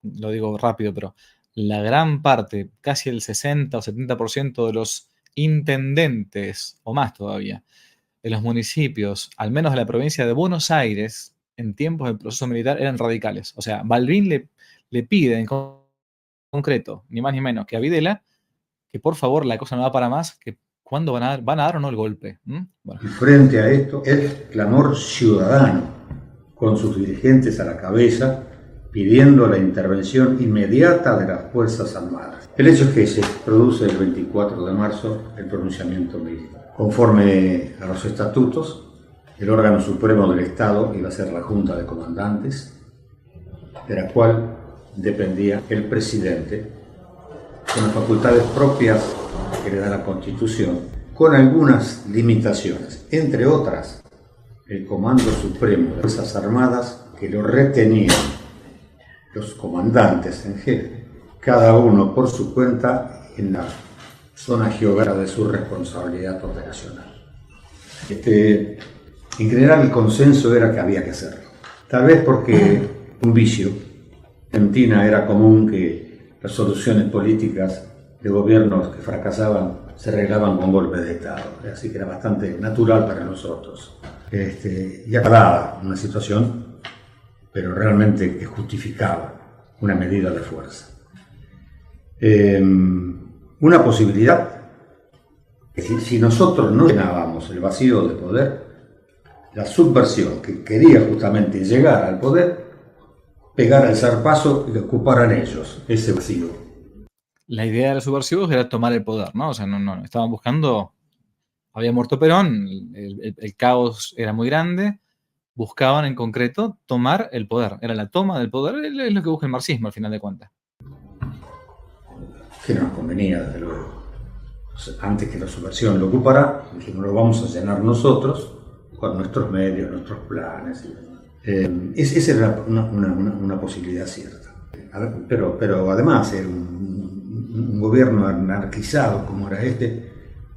lo digo rápido, pero la gran parte, casi el 60 o 70% de los intendentes, o más todavía, de los municipios, al menos de la provincia de Buenos Aires, en tiempos del proceso militar, eran radicales. O sea, Balbín le pide en concreto, ni más ni menos que a Videla, que por favor la cosa no va para más, que cuándo van a dar o no el golpe. Bueno. Y frente a esto, el clamor ciudadano, con sus dirigentes a la cabeza, pidiendo la intervención inmediata de las Fuerzas Armadas. El hecho es que se produce el 24 de marzo el pronunciamiento militar. Conforme a los estatutos, el órgano supremo del Estado iba a ser la Junta de Comandantes, de la cual dependía el presidente, con las facultades propias que le da la Constitución, con algunas limitaciones, entre otras, el Comando Supremo de las Fuerzas Armadas, que lo retenían los comandantes en jefe, cada uno por su cuenta en la zona geográfica de su responsabilidad operacional. En general el consenso era que había que hacerlo. Tal vez porque un vicio. En Argentina era común que las soluciones políticas de gobiernos que fracasaban se arreglaban con golpes de Estado. Así que era bastante natural para nosotros. Y aclaraba una situación, pero realmente que justificaba una medida de fuerza. Una posibilidad, si nosotros no llenábamos el vacío de poder, la subversión que quería justamente llegar al poder, pegar el zarpazo y que ocuparan ellos ese vacío. La idea de los subversivos era tomar el poder, ¿no? O sea, no estaban buscando, había muerto Perón, el caos era muy grande, buscaban en concreto tomar el poder, era la toma del poder, es lo que busca el marxismo al final de cuentas. Que nos convenía, desde luego. Antes que la subversión lo ocupara, dijimos, lo vamos a llenar nosotros con nuestros medios, nuestros planes. Esa era una posibilidad cierta. Pero además, un gobierno anarquizado como era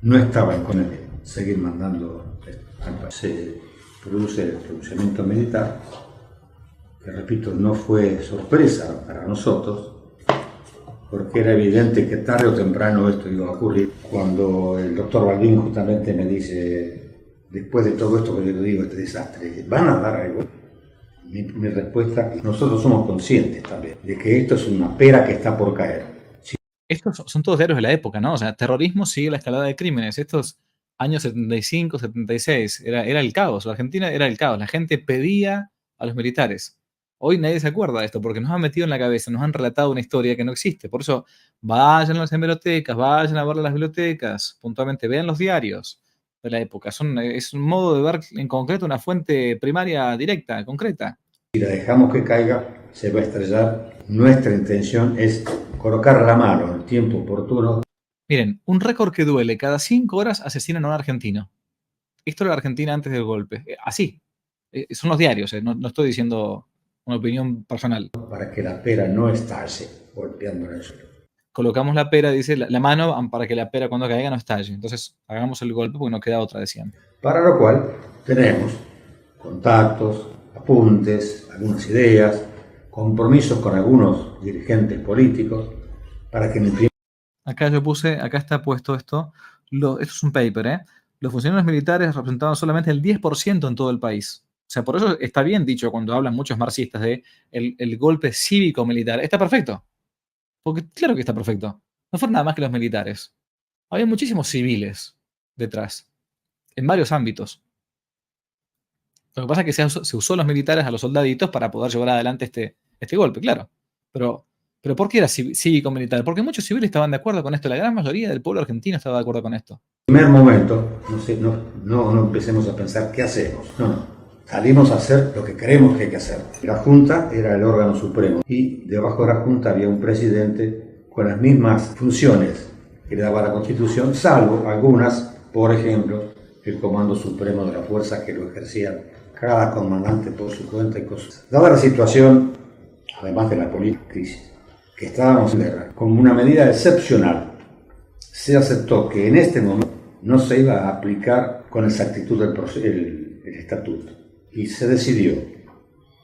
no estaba en condiciones de seguir mandando al país. Se produce el pronunciamiento militar, que repito, no fue sorpresa para nosotros, porque era evidente que tarde o temprano esto iba a ocurrir. Cuando el doctor Balbín justamente me dice, después de todo esto que yo le digo, este desastre, ¿van a dar algo? Mi respuesta, nosotros somos conscientes también de que esto es una pera que está por caer. Estos son todos diarios de la época, ¿no? O sea, terrorismo sigue la escalada de crímenes. Estos años 75, 76, era el caos. La Argentina era el caos. La gente pedía a los militares. Hoy nadie se acuerda de esto porque nos han metido en la cabeza, nos han relatado una historia que no existe. Por eso, vayan a las hemerotecas, vayan a ver las bibliotecas, puntualmente, vean los diarios de la época. Es un modo de ver en concreto una fuente primaria directa, concreta. Si la dejamos que caiga, se va a estrellar. Nuestra intención es colocar la mano en el tiempo oportuno. Miren, un récord que duele, cada 5 horas asesinan a un argentino. Esto era la Argentina antes del golpe. Así. Son los diarios, no estoy diciendo una opinión personal. Para que la pera no estalle golpeando en el suelo. Colocamos la pera, dice, la mano para que la pera cuando caiga no estalle. Entonces hagamos el golpe porque no queda otra, decían. Para lo cual tenemos contactos, apuntes, algunas ideas, compromisos con algunos dirigentes políticos, para que en el primer... Acá está puesto esto. Esto es un paper, ¿eh? Los funcionarios militares representaban solamente el 10% en todo el país. O sea, por eso está bien dicho cuando hablan muchos marxistas de el golpe cívico-militar. Está perfecto. Porque claro que está perfecto. No fueron nada más que los militares. Había muchísimos civiles detrás, en varios ámbitos. Lo que pasa es que se usó a los militares, a los soldaditos, para poder llevar adelante este golpe, claro. Pero ¿por qué era cívico-militar? Porque muchos civiles estaban de acuerdo con esto. La gran mayoría del pueblo argentino estaba de acuerdo con esto. En primer momento, no empecemos a pensar qué hacemos. No. Salimos a hacer lo que creemos que hay que hacer. La Junta era el órgano supremo y debajo de la Junta había un presidente con las mismas funciones que le daba la Constitución, salvo algunas, por ejemplo, el Comando Supremo de la Fuerza, que lo ejercían cada comandante por su cuenta y cosas. Dada la situación, además de la política crisis, que estábamos en guerra, como una medida excepcional, se aceptó que en este momento no se iba a aplicar con exactitud el estatuto. Y se decidió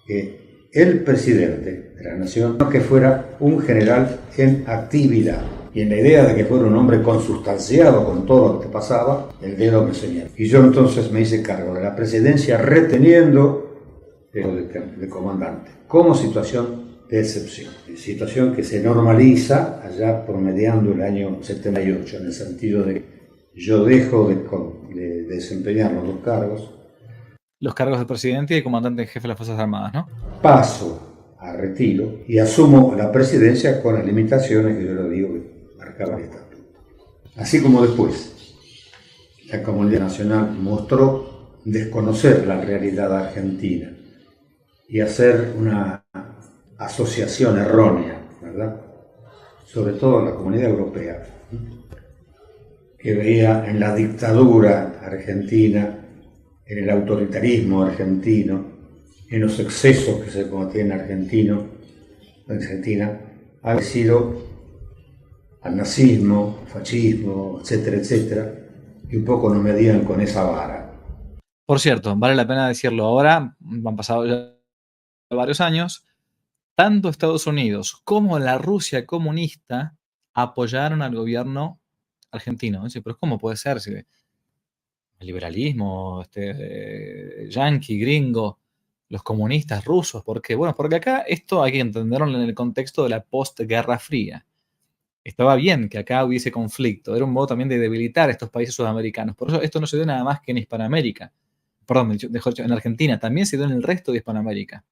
que el presidente de la nación no que fuera un general en actividad. Y en la idea de que fuera un hombre consustanciado con todo lo que pasaba, el dedo me señaló. Y yo entonces me hice cargo de la presidencia reteniendo el de comandante, como situación de excepción. Situación que se normaliza allá por mediando el año 78, en el sentido de que yo dejo de desempeñar los dos cargos. Los cargos de presidente y de comandante en jefe de las Fuerzas Armadas, ¿no? Paso a retiro y asumo la presidencia con las limitaciones que yo le digo que marcaba el estatuto. Así como después, la comunidad nacional mostró desconocer la realidad argentina y hacer una asociación errónea, ¿verdad? Sobre todo la comunidad europea, que veía en la dictadura argentina, en el autoritarismo argentino, en los excesos que se cometían en Argentina, ha sido al nazismo, fascismo, etcétera, etcétera, y un poco nos medían con esa vara. Por cierto, vale la pena decirlo ahora, han pasado ya varios años, tanto Estados Unidos como la Rusia comunista apoyaron al gobierno argentino. Dice, pero ¿cómo puede ser? Si el liberalismo, yanqui, gringo, los comunistas rusos, ¿por qué? Bueno, porque acá esto hay que entenderlo en el contexto de la postguerra fría. Estaba bien que acá hubiese conflicto, era un modo también de debilitar a estos países sudamericanos. Por eso esto no se dio nada más que en Hispanoamérica. Perdón, mejor dicho, en Argentina, también se dio en el resto de Hispanoamérica.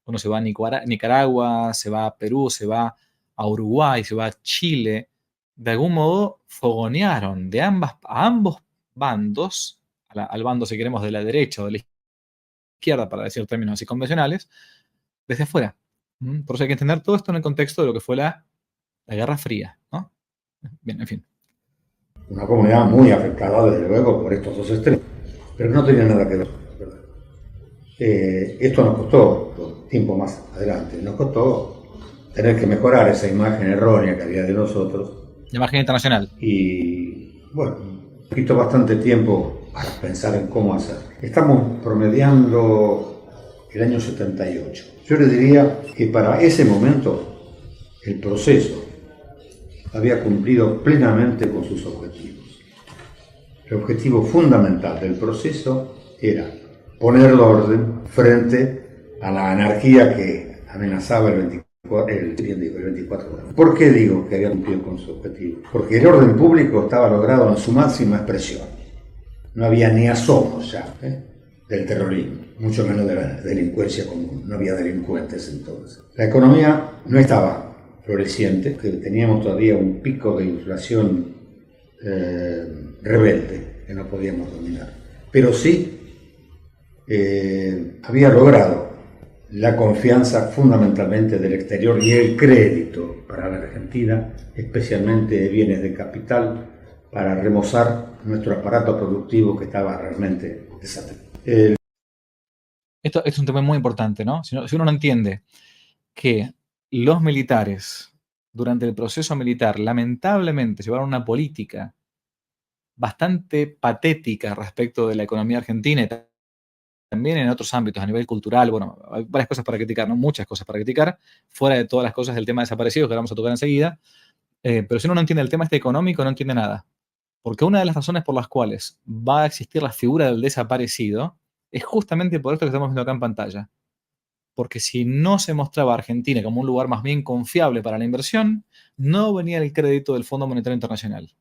Uno se va a Nicaragua, se va a Perú, se va a Uruguay, se va a Chile. De algún modo fogonearon a ambos bandos, al bando, si queremos, de la derecha o de la izquierda, para decir términos así convencionales, desde afuera. Por eso hay que entender todo esto en el contexto de lo que fue la Guerra Fría, ¿no? Bien, en fin. Una comunidad muy afectada, desde luego, por estos dos extremos, pero no tenía nada que ver. Esto nos costó, tiempo más adelante, nos costó tener que mejorar esa imagen errónea que había de nosotros. La imagen internacional. Y bueno, quitó bastante tiempo para pensar en cómo hacer. Estamos promediando el año 78. Yo le diría que para ese momento el proceso había cumplido plenamente con sus objetivos. El objetivo fundamental del proceso era poner orden frente a la anarquía que amenazaba el 24. ¿Por qué digo que había cumplido con su objetivo? Porque el orden público estaba logrado en su máxima expresión. No había ni asomos ya del terrorismo, mucho menos de la delincuencia común. No había delincuentes entonces. La economía no estaba floreciente, que teníamos todavía un pico de inflación rebelde que no podíamos dominar. Pero sí había logrado la confianza fundamentalmente del exterior y el crédito para la Argentina, especialmente de bienes de capital, para remozar nuestro aparato productivo que estaba realmente desatado. Esto es un tema muy importante, ¿no? Si uno no entiende que los militares, durante el proceso militar, lamentablemente llevaron una política bastante patética respecto de la economía argentina y también en otros ámbitos, a nivel cultural, bueno, hay varias cosas para criticar, ¿no? Muchas cosas para criticar, fuera de todas las cosas del tema desaparecidos que vamos a tocar enseguida, pero si uno no entiende el tema económico, no entiende nada. Porque una de las razones por las cuales va a existir la figura del desaparecido es justamente por esto que estamos viendo acá en pantalla. Porque si no se mostraba a Argentina como un lugar más bien confiable para la inversión, no venía el crédito del Fondo Monetario Internacional.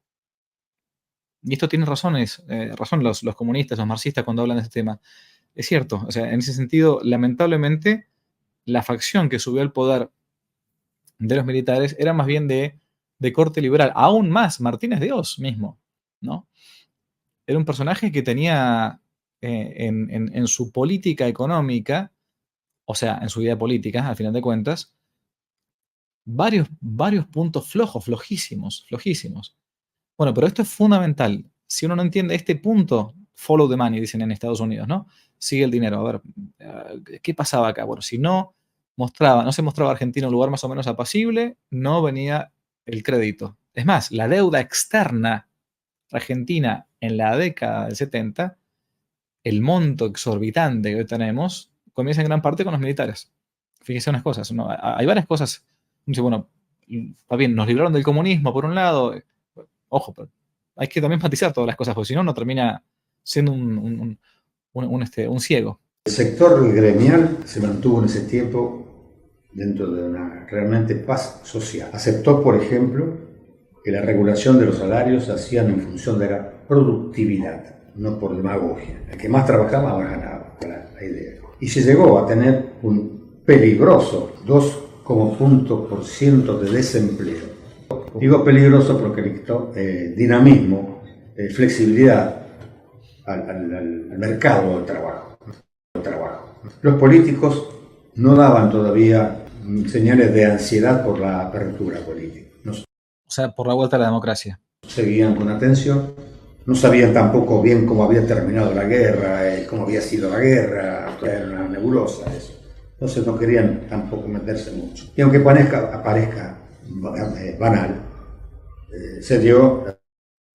Y esto tiene razón los comunistas, los marxistas cuando hablan de este tema. Es cierto, o sea, en ese sentido, lamentablemente, la facción que subió al poder de los militares era más bien de corte liberal. Aún más, Martínez de Oz mismo, ¿no? Era un personaje que tenía en su política económica, o sea, en su vida política, al final de cuentas, varios puntos flojísimos. Bueno, pero esto es fundamental. Si uno no entiende este punto, follow the money, dicen en Estados Unidos, ¿no? Sigue el dinero. A ver, ¿qué pasaba acá? Bueno, si no se mostraba Argentina un lugar más o menos apacible, no venía el crédito. Es más, la deuda externa argentina en la década del 70, el monto exorbitante que hoy tenemos, comienza en gran parte con los militares. Fíjese unas cosas, ¿no? Hay varias cosas. Dice, bueno, está bien, nos libraron del comunismo por un lado. Ojo, pero hay que también matizar todas las cosas, porque si no, no termina siendo un ciego. El sector gremial se mantuvo en ese tiempo dentro de una realmente paz social. Aceptó, por ejemplo, que la regulación de los salarios se hacían en función de la productividad, no por demagogia. El que más trabajaba, más ganaba, la idea. Y se llegó a tener un peligroso 2% de desempleo. Digo peligroso porque le quitó dinamismo, flexibilidad al mercado del trabajo. Los políticos no daban todavía señales de ansiedad por la apertura política. O sea, por la vuelta a la democracia. Seguían con atención, no sabían tampoco bien cómo había terminado la guerra, cómo había sido la guerra, era una nebulosa eso. Entonces no querían tampoco meterse mucho. Y aunque aparezca banal, se dio la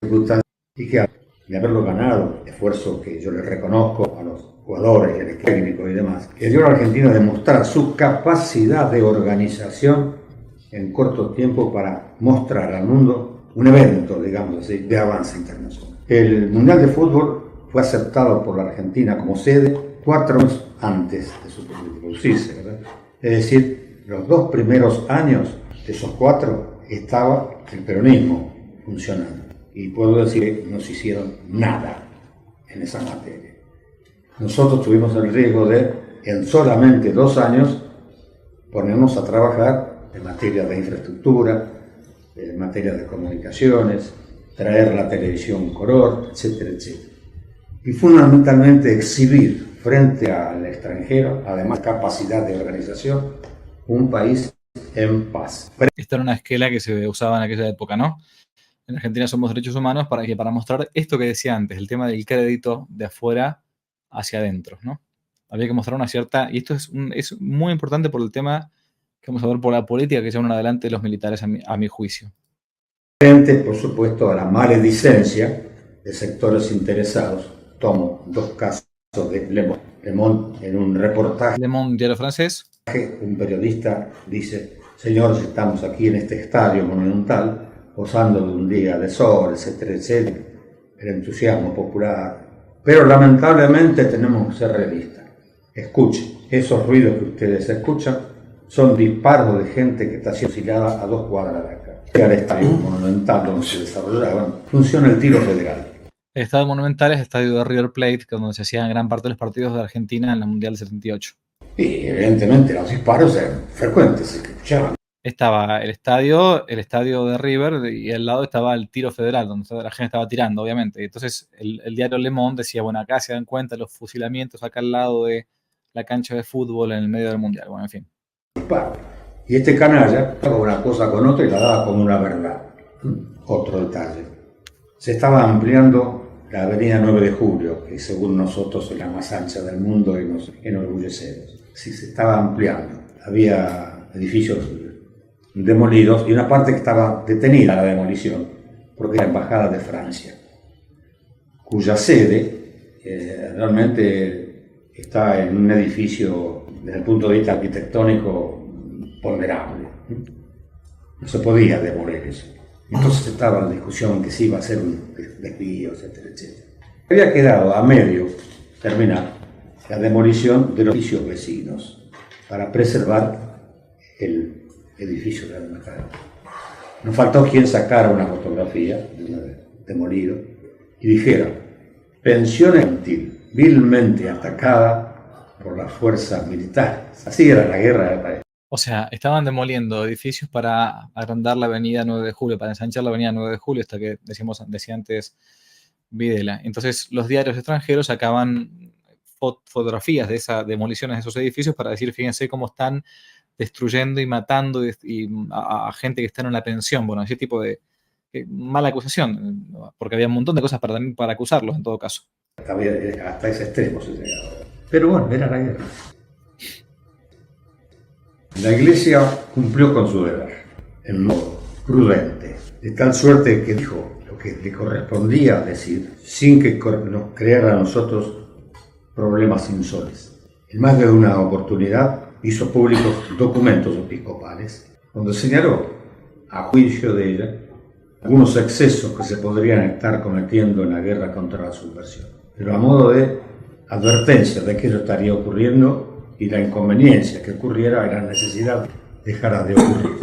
circunstancia y que de haberlo ganado, esfuerzo que yo le reconozco a los jugadores, el técnico y demás, que dio a la Argentina a demostrar su capacidad de organización en corto tiempo para mostrar al mundo un evento, digamos así, de avance internacional. El Mundial de Fútbol fue aceptado por la Argentina como sede 4 años antes de su producirse, ¿verdad? Es decir, los 2 primeros años de esos 4 estaba el peronismo funcionando. Y puedo decir que no se hicieron nada en esa materia. Nosotros tuvimos el riesgo de, en solamente 2 años, ponernos a trabajar en materia de infraestructura, en materia de comunicaciones, traer la televisión color, etcétera, etcétera. Y fundamentalmente exhibir frente al extranjero, además capacidad de organización, un país en paz. Esta era una esquela que se usaba en aquella época, ¿no? En Argentina somos derechos humanos para mostrar esto que decía antes, el tema del crédito de afuera hacia adentro, ¿no? Había que mostrar una cierta, y esto es muy importante por el tema que vamos a ver por la política que llevan adelante los militares a mi juicio. Frente, por supuesto, a la maledicencia de sectores interesados, tomo 2 casos de Le Monde. Le Monde, en un reportaje, Le Monde, diario francés, un periodista dice: señores, estamos aquí en este estadio monumental, gozando de un día de sol, etcétera, etcétera, el entusiasmo popular, pero lamentablemente tenemos que ser realistas. Escuchen, esos ruidos que ustedes escuchan son disparos de gente que está siendo fusilada a 2 cuadras de acá. Al estadio monumental donde se desarrollaban, funciona el tiro federal. El estadio monumental es el estadio de River Plate, donde se hacían gran parte de los partidos de Argentina en la Mundial del 78. Y evidentemente los disparos eran frecuentes, se escuchaban. Estaba el estadio de River, y al lado estaba el tiro federal, donde la gente estaba tirando, obviamente. Entonces el diario Le Monde decía, bueno, acá se dan cuenta los fusilamientos acá al lado de la cancha de fútbol en el medio del Mundial. Bueno, en fin. Y este canalla daba una cosa con otra y la daba como una verdad. Otro detalle. Se estaba ampliando la avenida 9 de Julio, que según nosotros es la más ancha del mundo y nos enorgullecemos. Sí, se estaba ampliando. Había edificios demolidos y una parte que estaba detenida la demolición, porque era la Embajada de Francia, cuya sede realmente está en un edificio desde el punto de vista arquitectónico ponderable. No se podía demoler eso. Entonces estaba la discusión que se iba a hacer un desvío, etcétera, etcétera. Había quedado a medio terminar la demolición de los edificios vecinos para preservar el edificio de la embajada. Nos faltó quien sacara una fotografía demolido y dijera: pensión infantil vilmente atacada por las fuerzas militares. Así era la guerra del país. O sea, estaban demoliendo edificios para agrandar la avenida 9 de Julio, para ensanchar la avenida 9 de Julio, hasta que decía antes Videla. Entonces los diarios extranjeros sacaban fotografías de esas demoliciones de esos edificios para decir, fíjense cómo están destruyendo y matando a gente que está en la pensión. Bueno, ese tipo de mala acusación, porque había un montón de cosas para acusarlos en todo caso. Hasta ese extremo se llegaba. Pero bueno, era la guerra. La Iglesia cumplió con su deber, en modo prudente, de tal suerte que dijo lo que le correspondía decir, sin que nos creara a nosotros problemas insoles. En más de una oportunidad hizo públicos documentos episcopales, donde señaló, a juicio de ella, algunos excesos que se podrían estar cometiendo en la guerra contra la subversión, pero a modo de advertencia de que eso estaría ocurriendo y la inconveniencia que ocurriera y la necesidad dejara de ocurrir.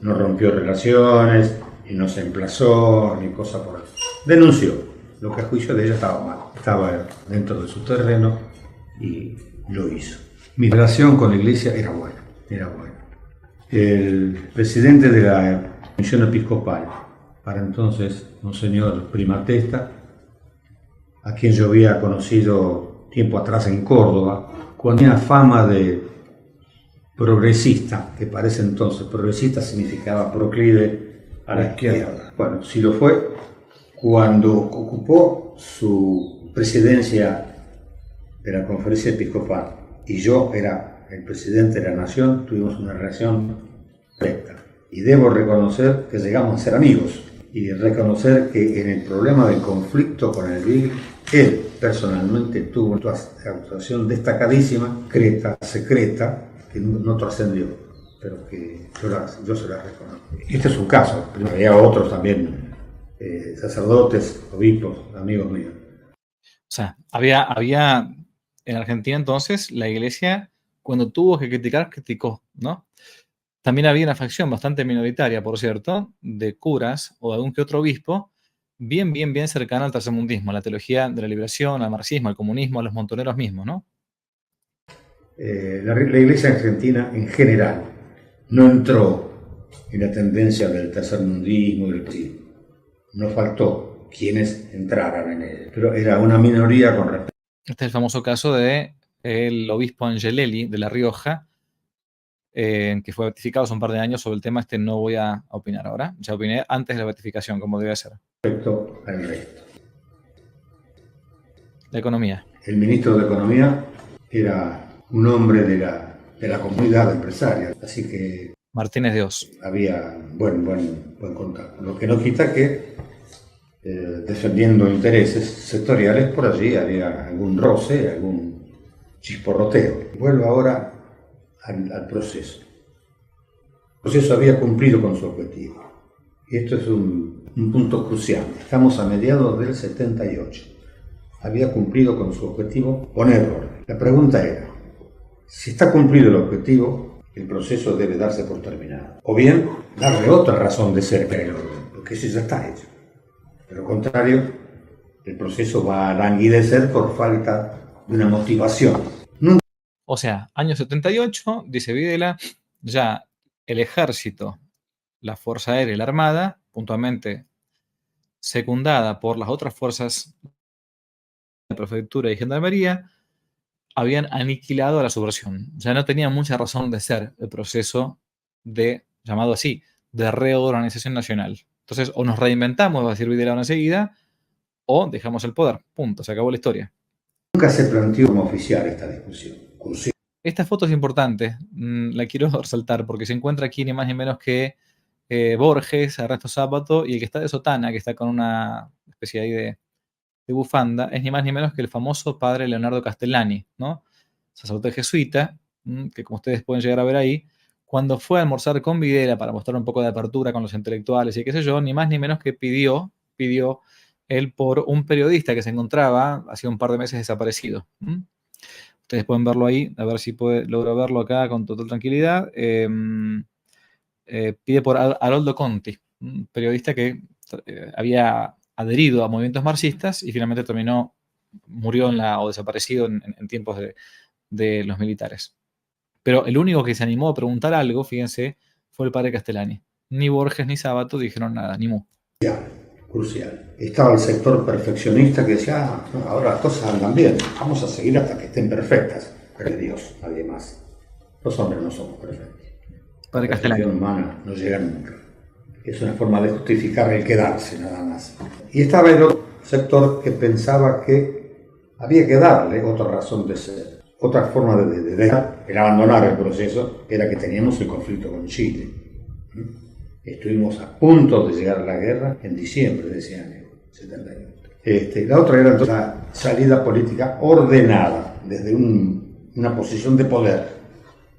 No rompió relaciones, y no se emplazó, ni cosa por eso. Denunció lo que a juicio de ella estaba mal, estaba dentro de su terreno y lo hizo. Mi relación con la Iglesia era buena. El presidente de la Comisión Episcopal, para entonces, Monseñor Primatesta, a quien yo había conocido tiempo atrás en Córdoba, cuando tenía fama de progresista, que para ese entonces progresista significaba proclive a la izquierda. Bueno, sí lo fue. Cuando ocupó su presidencia de la Conferencia Episcopal y yo era el presidente de la Nación, tuvimos una relación recta. Y debo reconocer que llegamos a ser amigos. y reconocer que en el problema del conflicto con el Beagle, él personalmente tuvo una actuación destacadísima, secreta, que no trascendió, pero que yo se la reconozco. Este es un caso, pero había otros también, sacerdotes, obispos, amigos míos. O sea, había en Argentina entonces la iglesia, cuando tuvo que criticar, criticó, ¿no? También había una facción bastante minoritaria, por cierto, de curas o de algún que otro obispo, bien cercana al tercermundismo, a la teología de la liberación, al marxismo, al comunismo, a los montoneros mismos, ¿no? La iglesia argentina en general no entró en la tendencia del tercermundismo y del marxismo. No faltó quienes entraran en él, pero era una minoría con respecto. Este es el famoso caso de el obispo Angelelli de La Rioja, que fue beatificado hace un par de años. Sobre el tema no voy a opinar ahora. Ya opiné antes de la beatificación, como debe ser. Respecto al resto. La economía. El ministro de Economía era un hombre de la comunidad empresaria, así que Martínez de Oz. había buen contacto. Lo que no quita que, defendiendo intereses sectoriales, por allí había algún roce, algún chisporroteo. Vuelvo ahora al proceso. El proceso había cumplido con su objetivo. Y esto es un punto crucial. Estamos a mediados del 78. Había cumplido con su objetivo con error. La pregunta era, si está cumplido el objetivo, el proceso debe darse por terminado. O bien, darle otra razón de ser para el orden, porque eso ya está hecho. De lo contrario, el proceso va a languidecer por falta de una motivación. O sea, año 78, dice Videla, ya el ejército, la Fuerza Aérea y la Armada, puntualmente secundada por las otras fuerzas de prefectura y gendarmería, habían aniquilado a la subversión. Ya no tenía mucha razón de ser el proceso de, llamado así, de reorganización nacional. Entonces, o nos reinventamos, va a decir Videla enseguida, o dejamos el poder. Punto, se acabó la historia. Nunca se planteó como oficial esta discusión. Esta foto es importante, la quiero resaltar, porque se encuentra aquí ni más ni menos que Borges, Ernesto Sábato, y el que está de sotana, que está con una especie ahí de bufanda, es ni más ni menos que el famoso padre Leonardo Castellani, ¿no? Sacerdote jesuita, que como ustedes pueden llegar a ver ahí, cuando fue a almorzar con Videla para mostrar un poco de apertura con los intelectuales y qué sé yo, ni más ni menos que pidió él por un periodista que se encontraba hacía un par de meses desaparecido. Ustedes pueden verlo ahí, a ver si logro verlo acá con total tranquilidad. Pide por Haroldo Conti, un periodista que había adherido a movimientos marxistas y finalmente murió o desaparecido en tiempos de los militares. Pero el único que se animó a preguntar algo, fíjense, fue el padre Castellani. Ni Borges ni Sábato dijeron nada, ni mu. Crucial. Estaba el sector perfeccionista que decía, ahora las cosas andan bien, vamos a seguir hasta que estén perfectas. Pero Dios, nadie más. Los hombres no somos perfectos. Padre La Castellani. perfección humana no llega nunca. Es una forma de justificar el quedarse, nada más. Y estaba el otro sector que pensaba que había que darle otra razón de ser. Otra forma de dejar, el abandonar el proceso, era que teníamos el conflicto con Chile. Estuvimos a punto de llegar a la guerra en diciembre de ese año, 78. La otra era entonces la salida política ordenada, desde una posición de poder,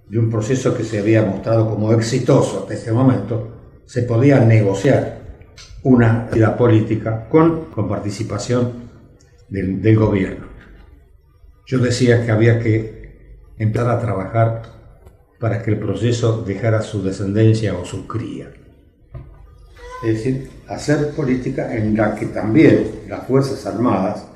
de un proceso que se había mostrado como exitoso hasta ese momento. Se podía negociar una salida política con participación del gobierno. Yo decía que había que empezar a trabajar para que el proceso dejara su descendencia o su cría. Es decir, hacer política en la que también las Fuerzas Armadas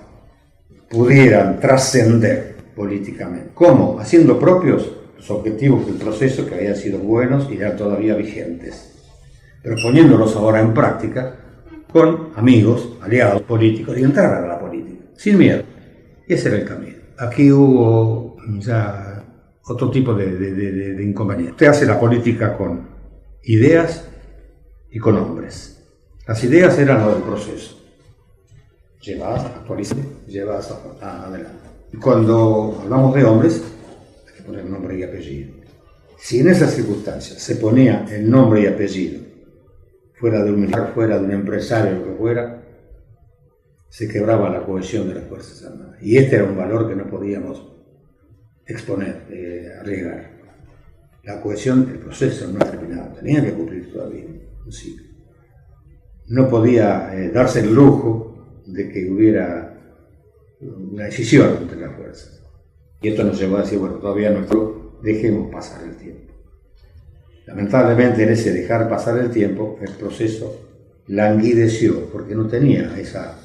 pudieran trascender políticamente. ¿Cómo? Haciendo propios los objetivos del proceso que habían sido buenos y eran todavía vigentes, pero poniéndolos ahora en práctica con amigos, aliados políticos y entrar a la política, sin miedo. Y ese era el camino. Aquí hubo ya otro tipo de inconveniente. Usted hace la política con ideas y con hombres. Las ideas eran lo del proceso. Llevadas, actualizadas, llevadas adelante. Y cuando hablamos de hombres, hay que poner nombre y apellido. Si en esas circunstancias se ponía el nombre y apellido fuera de un militar, fuera de un empresario, lo que fuera, se quebraba la cohesión de las Fuerzas Armadas. Y este era un valor que no podíamos exponer, arriesgar. La cohesión del proceso no ha terminado, tenía que cumplir todavía un ciclo. No podía darse el lujo de que hubiera una decisión entre las fuerzas. Y esto nos llevó a decir, bueno, todavía no, dejemos pasar el tiempo. Lamentablemente en ese dejar pasar el tiempo, el proceso languideció, porque no tenía esa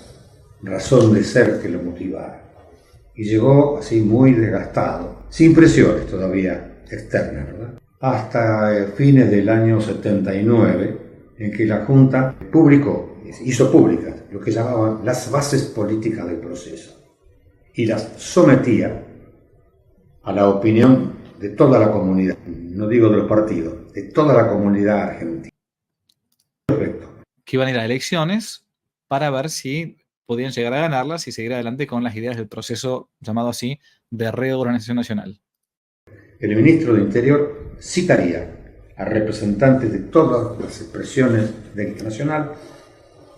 razón de ser que lo motivara. Y llegó así muy desgastado, sin presiones todavía externas, ¿verdad? Hasta fines del año 79, en que la Junta hizo públicas lo que llamaban las bases políticas del proceso y las sometía a la opinión de toda la comunidad, no digo de los partidos, de toda la comunidad argentina. Perfecto. Que iban a ir a elecciones para ver si podían llegar a ganarlas y seguir adelante con las ideas del proceso llamado así de reorganización nacional. El ministro de Interior citaría a representantes de todas las expresiones del Internacional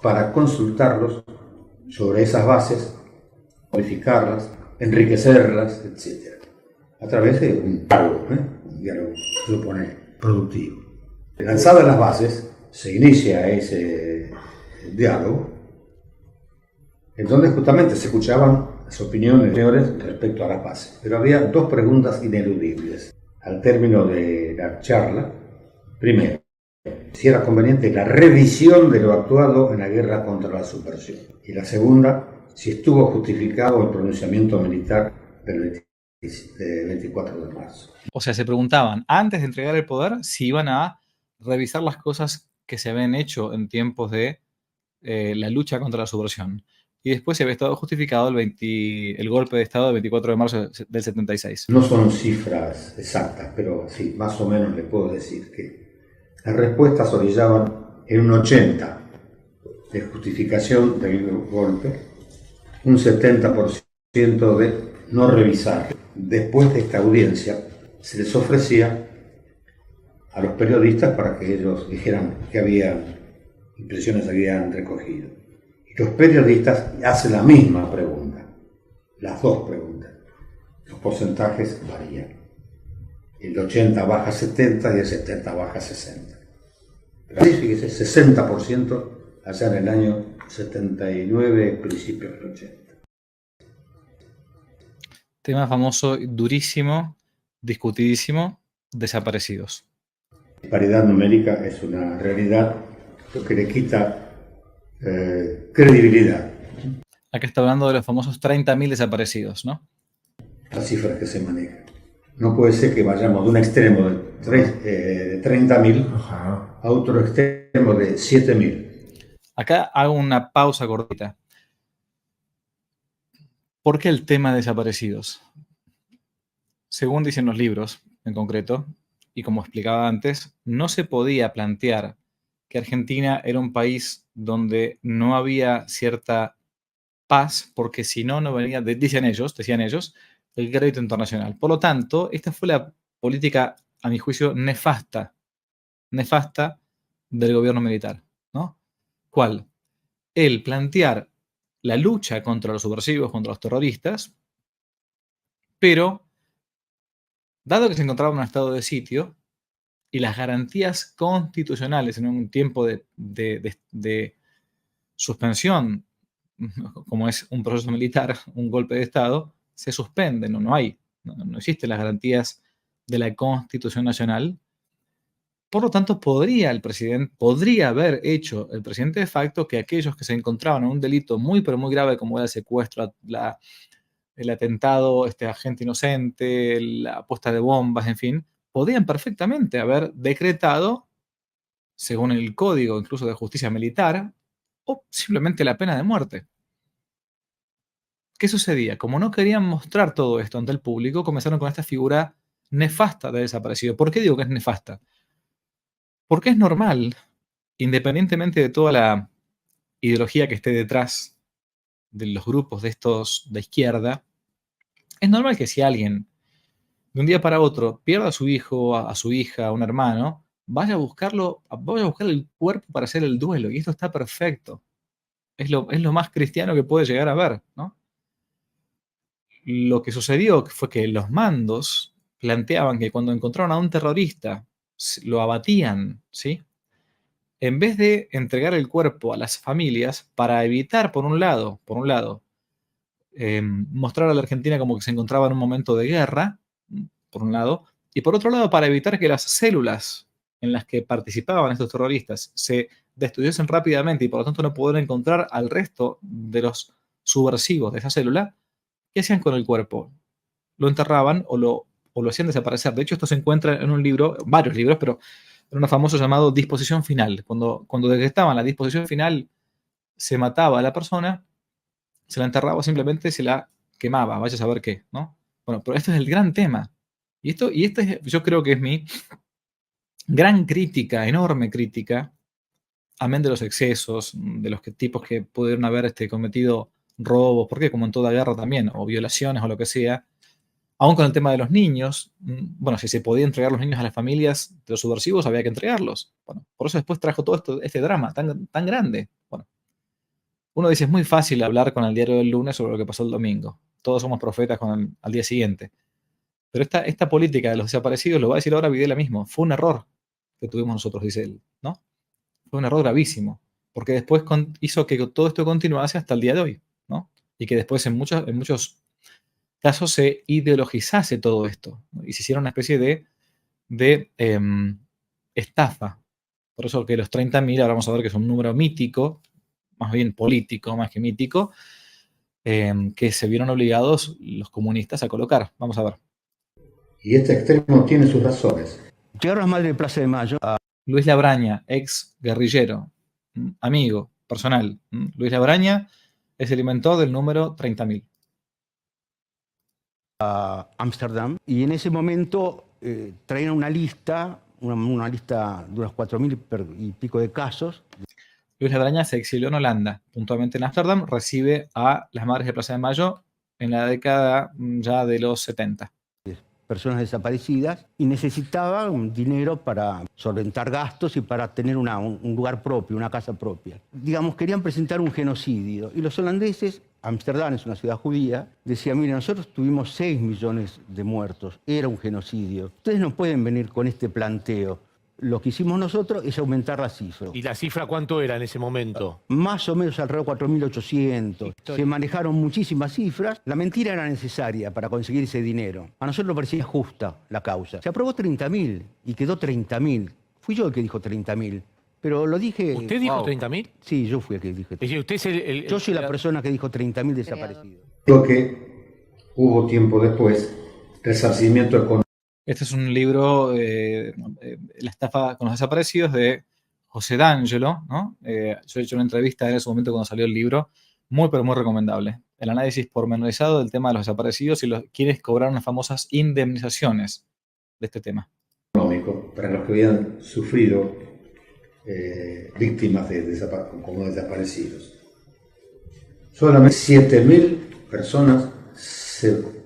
para consultarlos sobre esas bases, modificarlas, enriquecerlas, etc. A través de un diálogo, se supone, productivo. Lanzadas las bases, se inicia ese diálogo, en donde justamente se escuchaban las opiniones respecto a las bases. Pero había dos preguntas ineludibles al término de la charla. Primero, si era conveniente la revisión de lo actuado en la guerra contra la subversión. Y la segunda, si estuvo justificado el pronunciamiento militar del 24 de marzo. O sea, se preguntaban, antes de entregar el poder, si iban a revisar las cosas que se habían hecho en tiempos de la lucha contra la subversión. Y después se había estado justificado el golpe de Estado del 24 de marzo del 76. No son cifras exactas, pero sí, más o menos le puedo decir que las respuestas orillaban en un 80% de justificación del golpe, un 70% de no revisar. Después de esta audiencia se les ofrecía a los periodistas para que ellos dijeran qué impresiones habían recogido. Y los periodistas hacen la misma pregunta, las dos preguntas. Los porcentajes varían. El 80 baja a 70 y el 70 baja a 60. Pero ahí fíjese, 60% allá en el año 79, principios del 80. Tema famoso, durísimo, discutidísimo, desaparecidos. La disparidad numérica es una realidad, lo que le quita credibilidad. Acá está hablando de los famosos 30.000 desaparecidos, ¿no? Las cifras que se manejan. No puede ser que vayamos de un extremo de 30.000 a otro extremo de 7.000. Acá hago una pausa cortita. ¿Por qué el tema de desaparecidos? Según dicen los libros, en concreto, y como explicaba antes, no se podía plantear que Argentina era un país donde no había cierta paz, porque si no, no venía, decían ellos, el crédito internacional. Por lo tanto, esta fue la política, a mi juicio, nefasta del gobierno militar, ¿no? ¿Cuál? El plantear la lucha contra los subversivos, contra los terroristas, pero, dado que se encontraba en un estado de sitio, y las garantías constitucionales en un tiempo de suspensión, como es un proceso militar, un golpe de Estado, se suspenden, no existen las garantías de la Constitución Nacional. Por lo tanto, podría haber hecho el presidente de facto que aquellos que se encontraban en un delito muy, pero muy grave como era el secuestro, el atentado, agente inocente, la puesta de bombas, en fin, podían perfectamente haber decretado, según el Código incluso de Justicia Militar, o simplemente la pena de muerte. ¿Qué sucedía? Como no querían mostrar todo esto ante el público, comenzaron con esta figura nefasta de desaparecido. ¿Por qué digo que es nefasta? Porque es normal, independientemente de toda la ideología que esté detrás de los grupos de estos de izquierda, es normal que si alguien de un día para otro pierde a su hijo, a su hija, a un hermano, vaya a buscarlo, vaya a buscar el cuerpo para hacer el duelo, y esto está perfecto. Es lo más cristiano que puede llegar a ver, ¿no? Lo que sucedió fue que los mandos planteaban que cuando encontraron a un terrorista, lo abatían, ¿sí? En vez de entregar el cuerpo a las familias para evitar, por un lado, mostrar a la Argentina como que se encontraba en un momento de guerra, por un lado, y por otro lado, para evitar que las células en las que participaban estos terroristas se destruyesen rápidamente y por lo tanto no poder encontrar al resto de los subversivos de esa célula, ¿qué hacían con el cuerpo? Lo enterraban o lo hacían desaparecer. De hecho, esto se encuentra en un libro, varios libros, pero en uno famoso llamado Disposición Final. Cuando detectaban la disposición final, se mataba a la persona, se la enterraba o simplemente se la quemaba, vaya a saber qué, ¿no? Bueno, pero este es el gran tema. Y este yo creo que es mi gran crítica, enorme crítica, amén de los excesos, de los tipos que pudieron haber cometido robos, porque como en toda guerra también, o violaciones o lo que sea, aún con el tema de los niños, bueno, si se podía entregar los niños a las familias de los subversivos, había que entregarlos. Bueno, por eso después trajo todo este drama tan grande. Bueno, uno dice, es muy fácil hablar con el diario del lunes sobre lo que pasó el domingo. Todos somos profetas al día siguiente. Pero esta política de los desaparecidos, lo va a decir ahora Videla mismo, fue un error que tuvimos nosotros, dice él, ¿no? Fue un error gravísimo, porque después hizo que todo esto continuase hasta el día de hoy, ¿no? Y que después en muchos casos se ideologizase todo esto, ¿no? Y se hiciera una especie de estafa. Por eso que los 30.000, ahora vamos a ver que es un número mítico, más bien político, más que mítico, que se vieron obligados los comunistas a colocar. Vamos a ver. Y este extremo tiene sus razones. Llegaron las madres de Plaza de Mayo a Luis Labraña, ex guerrillero, amigo personal. Luis Labraña es el inventor del número 30.000. Ámsterdam y en ese momento traían una lista de unos 4.000 y pico de casos. Luis Labraña se exilió en Holanda, puntualmente en Ámsterdam, recibe a las Madres de Plaza de Mayo en la década ya de los 70. Personas desaparecidas y necesitaban dinero para solventar gastos y para tener un lugar propio, una casa propia. Digamos, querían presentar un genocidio y los holandeses, Ámsterdam es una ciudad judía, decían, mire, nosotros tuvimos 6 millones de muertos, era un genocidio. Ustedes no pueden venir con este planteo. Lo que hicimos nosotros es aumentar la cifra. ¿Y la cifra cuánto era en ese momento? Más o menos alrededor de 4.800. Se manejaron muchísimas cifras. La mentira era necesaria para conseguir ese dinero. A nosotros nos parecía justa la causa. Se aprobó 30.000 y quedó 30.000. Fui yo el que dijo 30.000. Pero lo dije... ¿Usted dijo 30.000? Sí, yo fui el que dije 30.000. Usted es Yo soy la persona que dijo 30.000 desaparecidos. Lo que hubo tiempo después, resarcimiento económico. Este es un libro, La estafa con los desaparecidos, de José D'Angelo, ¿no? Yo he hecho una entrevista en ese momento cuando salió el libro, muy pero muy recomendable. El análisis pormenorizado del tema de los desaparecidos y quienes cobraron las famosas indemnizaciones de este tema. Para los que habían sufrido víctimas como desaparecidos. Solamente 7.000 personas se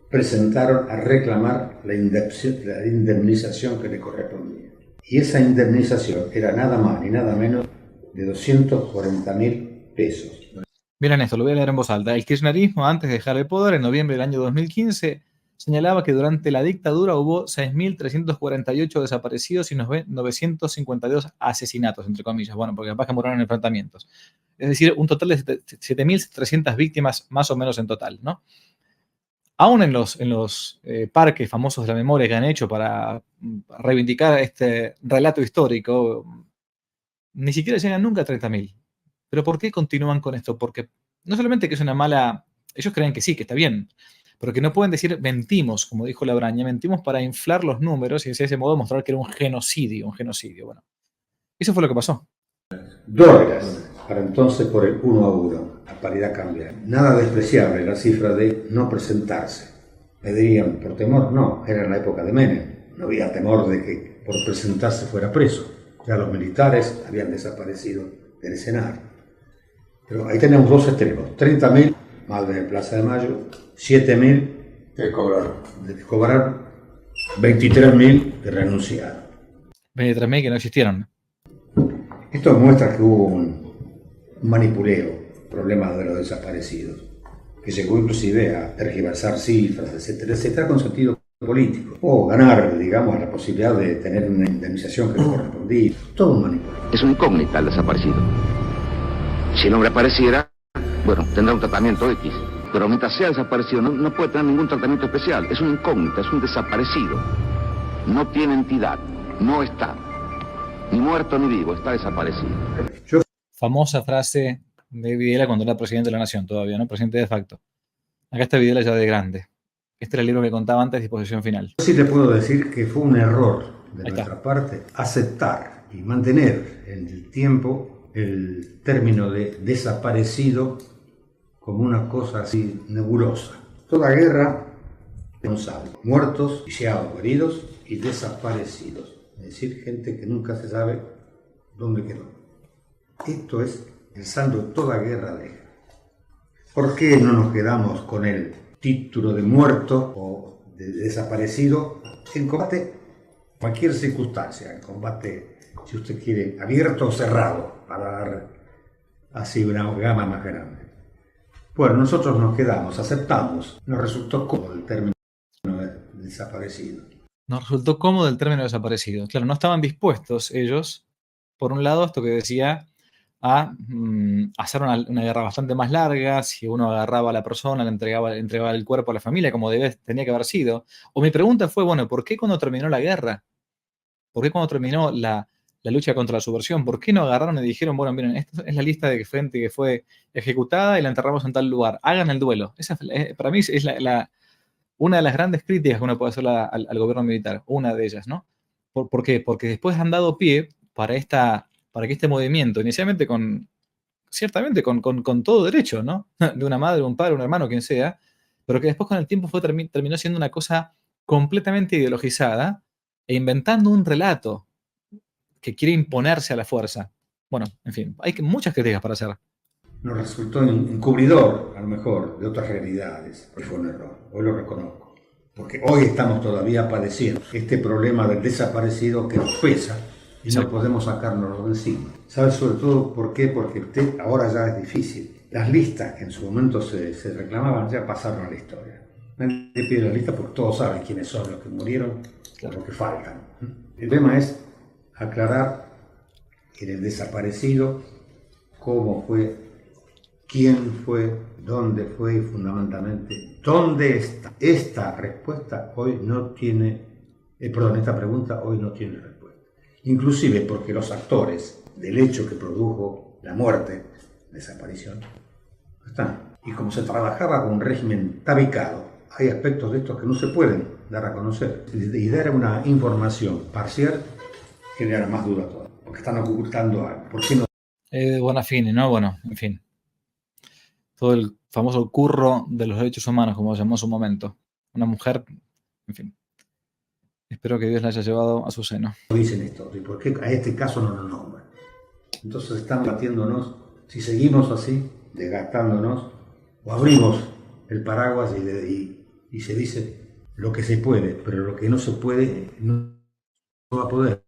presentaron a reclamar la indemnización que le correspondía. Y esa indemnización era nada más ni nada menos de 240.000 pesos. Miren esto, lo voy a leer en voz alta. El kirchnerismo, antes de dejar el poder, en noviembre del año 2015, señalaba que durante la dictadura hubo 6.348 desaparecidos y 952 asesinatos, entre comillas. Bueno, porque capaz que murieron en enfrentamientos. Es decir, un total de 7.300 víctimas más o menos en total, ¿no? Aún en los parques famosos de la memoria que han hecho para reivindicar este relato histórico, ni siquiera llegan nunca a 30.000. ¿Pero por qué continúan con esto? Porque no solamente que es una mala... Ellos creen que sí, que está bien, pero que no pueden decir mentimos, como dijo Labraña, mentimos para inflar los números y de ese modo mostrar que era un genocidio. Bueno, eso fue lo que pasó. Dólares, para entonces por el 1-1, a paridad cambiaria. Nada despreciable la cifra de no presentarse. ¿Me dirían por temor? No, era en la época de Menem. No había temor de que por presentarse fuera preso. Ya los militares habían desaparecido del escenario. Pero ahí tenemos dos extremos. 30.000, Madres de Plaza de Mayo, 7.000 que cobraron. 23.000 que renunciaron. 23.000 que no existieron. Esto muestra que hubo un manipuleo, problema de los desaparecidos, que llegó inclusive a tergiversar cifras, etcétera, etcétera, con sentido político, o ganar, digamos, la posibilidad de tener una indemnización que le correspondía. Todo un manipuleo. Es una incógnita el desaparecido. Si el hombre apareciera, bueno, tendrá un tratamiento X, pero mientras sea desaparecido no puede tener ningún tratamiento especial. Es una incógnita, es un desaparecido. No tiene entidad, no está ni muerto ni vivo, está desaparecido. Famosa frase de Videla cuando era presidente de la Nación todavía, ¿no? Presidente de facto. Acá está Videla ya de grande. Este era el libro que contaba antes, Disposición Final. Sí te puedo decir que fue un error de Ahí nuestra está. parte aceptar y mantener en el tiempo el término de desaparecido como una cosa así nebulosa. Toda guerra no sabe. Muertos, viciados, heridos y desaparecidos. Es decir, gente que nunca se sabe dónde quedó. Esto es el saldo de toda guerra deja. ¿Por qué no nos quedamos con el título de muerto o de desaparecido en combate? Cualquier circunstancia, en combate, si usted quiere, abierto o cerrado, para dar así una gama más grande. Bueno, nosotros nos quedamos, aceptamos, nos resultó cómodo el término de desaparecido. Nos resultó cómodo el término desaparecido. Claro, no estaban dispuestos ellos, por un lado, esto que decía, a hacer una guerra bastante más larga. Si uno agarraba a la persona, le entregaba el cuerpo a la familia, como tenía que haber sido. O mi pregunta fue, bueno, ¿por qué cuando terminó la guerra? ¿Por qué cuando terminó la lucha contra la subversión? ¿Por qué no agarraron y dijeron, bueno, miren, esta es la lista de gente que fue ejecutada y la enterramos en tal lugar? Hagan el duelo. Esa para mí es una de las grandes críticas que uno puede hacer al gobierno militar. Una de ellas, ¿no? ¿Por qué? Porque después han dado pie para que este movimiento, inicialmente ciertamente con todo derecho, ¿no? De una madre, un padre, un hermano, quien sea, pero que después con el tiempo terminó siendo una cosa completamente ideologizada e inventando un relato que quiere imponerse a la fuerza. Bueno, en fin, hay muchas críticas para hacer. Nos resultó encubridor, a lo mejor, de otras realidades, pero fue un error, hoy lo reconozco. Porque hoy estamos todavía padeciendo este problema del desaparecido que nos pesa y no podemos sacárnoslo de encima. ¿Sabe sobre todo por qué? Porque ahora ya es difícil. Las listas que en su momento se reclamaban ya pasaron a la historia. Nadie pide la lista porque todos saben quiénes son los que murieron o los que faltan. El tema es aclarar en el desaparecido cómo fue, quién fue, dónde fue y fundamentalmente dónde está. Esta respuesta hoy no tiene, esta pregunta hoy no tiene respuesta. Inclusive porque los actores del hecho que produjo la muerte, desaparición, no están. Y como se trabajaba con un régimen tabicado, hay aspectos de estos que no se pueden dar a conocer. Y dar una información parcial genera más duda todavía, porque están ocultando algo. ¿Por qué no? Bonafini, ¿no? Bueno, en fin. Todo el famoso curro de los derechos humanos, como se llamó en su momento. Una mujer, en fin. Espero que Dios la haya llevado a su seno. Dicen esto, ¿y por qué a este caso no lo nombran? Entonces están batiéndonos, si seguimos así, desgastándonos, o abrimos el paraguas y se dice lo que se puede, pero lo que no se puede no va a poder.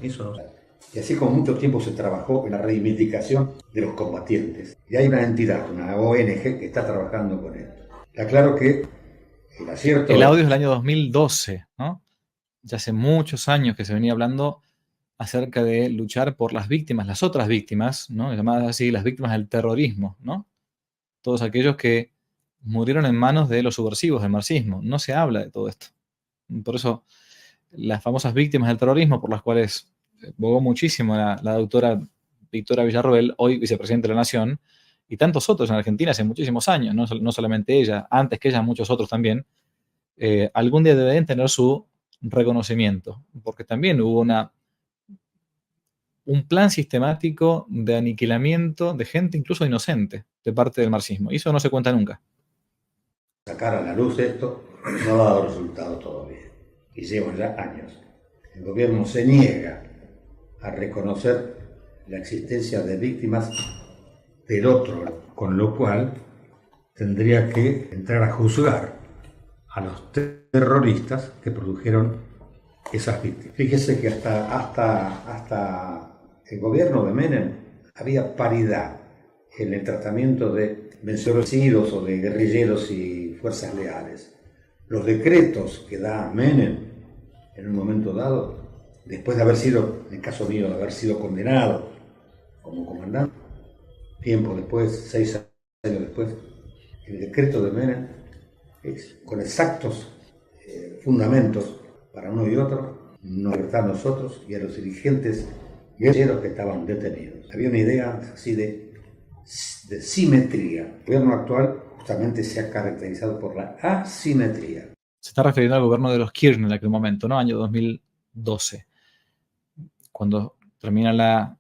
Eso no. Y así como mucho tiempo se trabajó en la reivindicación de los combatientes. Y hay una entidad, una ONG, que está trabajando con esto. Está claro que el acierto... El audio es del año 2012, ¿no? Ya hace muchos años que se venía hablando acerca de luchar por las víctimas, las otras víctimas, ¿no? Llamadas así, las víctimas del terrorismo, ¿no? Todos aquellos que murieron en manos de los subversivos del marxismo. No se habla de todo esto. Por eso, las famosas víctimas del terrorismo, por las cuales bogó muchísimo la doctora Victoria Villarroel, hoy vicepresidenta de la Nación, y tantos otros en Argentina hace muchísimos años, no solamente ella, antes que ella, muchos otros también, algún día deben tener su reconocimiento, porque también hubo un plan sistemático de aniquilamiento de gente incluso inocente de parte del marxismo, y eso no se cuenta nunca. Sacar a la luz esto no ha dado resultado todavía, y llevan ya años. El gobierno se niega a reconocer la existencia de víctimas del otro, con lo cual tendría que entrar a juzgar a los terroristas que produjeron esas víctimas. Fíjese que hasta el gobierno de Menem había paridad en el tratamiento de vencidos o de guerrilleros y fuerzas leales. Los decretos que da Menem en un momento dado, después de haber sido, en el caso mío, de haber sido condenado como comandante, tiempo después, 6 años después, el decreto de Menem, con exactos fundamentos para uno y otro, nos libertad a nosotros y a los dirigentes guerrilleros que estaban detenidos. Había una idea así de simetría. El gobierno actual justamente se ha caracterizado por la asimetría. Se está refiriendo al gobierno de los Kirchner en aquel momento, ¿no? Año 2012. Cuando termina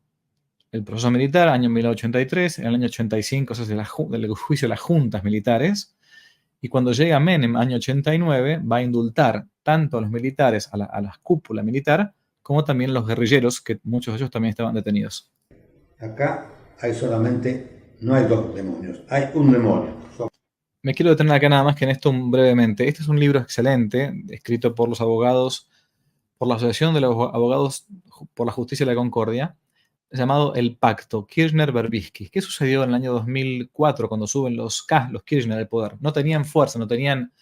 el proceso militar, año 1983, en el año 85 se hace el juicio de las juntas militares, y cuando llega Menem, año 89, va a indultar tanto a los militares, a la cúpula militar, como también a los guerrilleros, que muchos de ellos también estaban detenidos. Acá no hay dos demonios, hay un demonio. Me quiero detener acá nada más que en esto brevemente. Este es un libro excelente, escrito por los abogados, por la Asociación de los Abogados por la Justicia y la Concordia, llamado El Pacto, Kirchner-Berbisky. ¿Qué sucedió en el año 2004 cuando suben los Kirchner al poder? No tenían fuerza, no tenían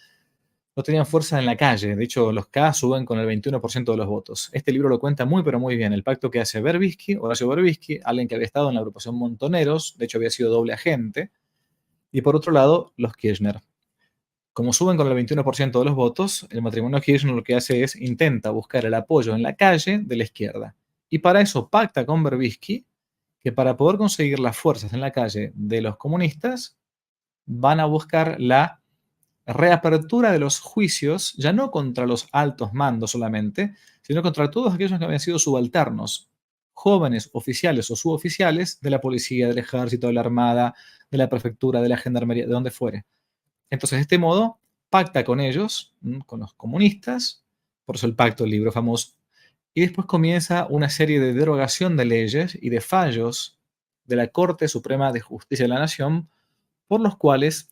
fuerza en la calle. De hecho, los K suben con el 21% de los votos. Este libro lo cuenta muy, pero muy bien. El pacto que hace Horacio Berbisky, alguien que había estado en la agrupación Montoneros, de hecho había sido doble agente, y por otro lado, los Kirchner. Como suben con el 21% de los votos, el matrimonio Kirchner lo que hace es intenta buscar el apoyo en la calle de la izquierda. Y para eso pacta con Berbisky que para poder conseguir las fuerzas en la calle de los comunistas, van a buscar la reapertura de los juicios, ya no contra los altos mandos solamente, sino contra todos aquellos que habían sido subalternos, jóvenes oficiales o suboficiales de la policía, del ejército, de la armada, de la prefectura, de la gendarmería, de donde fuere. Entonces, de este modo, pacta con ellos, con los comunistas, por eso el pacto, el libro famoso, y después comienza una serie de derogación de leyes y de fallos de la Corte Suprema de Justicia de la Nación, por los cuales,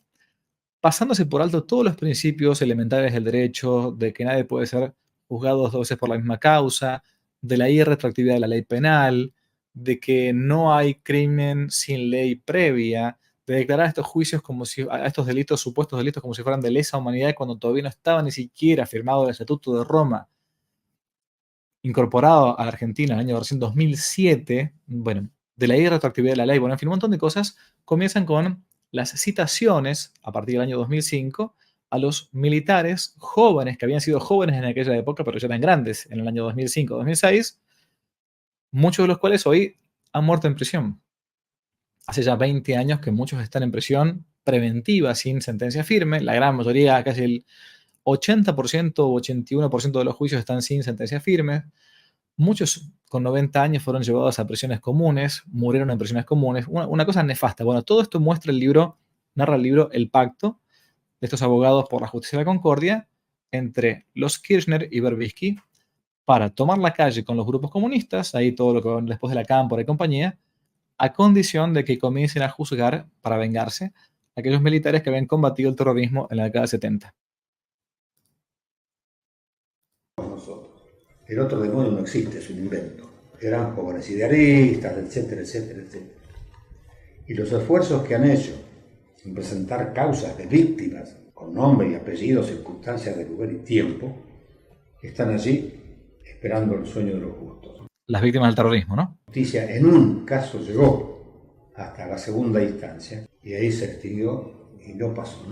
pasándose por alto todos los principios elementales del derecho, de que nadie puede ser juzgado 2 veces por la misma causa, de la irretroactividad de la ley penal, de que no hay crimen sin ley previa, de declarar estos juicios a estos delitos, supuestos delitos, como si fueran de lesa humanidad, cuando todavía no estaba ni siquiera firmado el Estatuto de Roma, incorporado a la Argentina en el año 2007, bueno, de la irretroactividad de la ley, bueno, en fin, un montón de cosas comienzan con las citaciones, a partir del año 2005, a los militares jóvenes, que habían sido jóvenes en aquella época, pero ya eran grandes en el año 2005-2006, muchos de los cuales hoy han muerto en prisión. Hace ya 20 años que muchos están en prisión preventiva, sin sentencia firme, la gran mayoría, casi el 80% o 81% de los juicios están sin sentencia firme. Muchos con 90 años fueron llevados a prisiones comunes, murieron en prisiones comunes. Una cosa nefasta. Bueno, todo esto narra el libro El Pacto, de estos abogados por la justicia y la concordia, entre los Kirchner y Berbisky, para tomar la calle con los grupos comunistas, ahí todo lo que va después de la Cámpora y compañía, a condición de que comiencen a juzgar, para vengarse, a aquellos militares que habían combatido el terrorismo en la década de 70. El otro demonio no existe, es un invento. Eran jóvenes idealistas, etcétera, etcétera, etcétera. Y los esfuerzos que han hecho en presentar causas de víctimas, con nombre y apellido, circunstancias de lugar y tiempo, están allí esperando el sueño de los justos. Las víctimas del terrorismo, ¿no? La justicia en un caso llegó hasta la segunda instancia y ahí se extinguió y no pasó.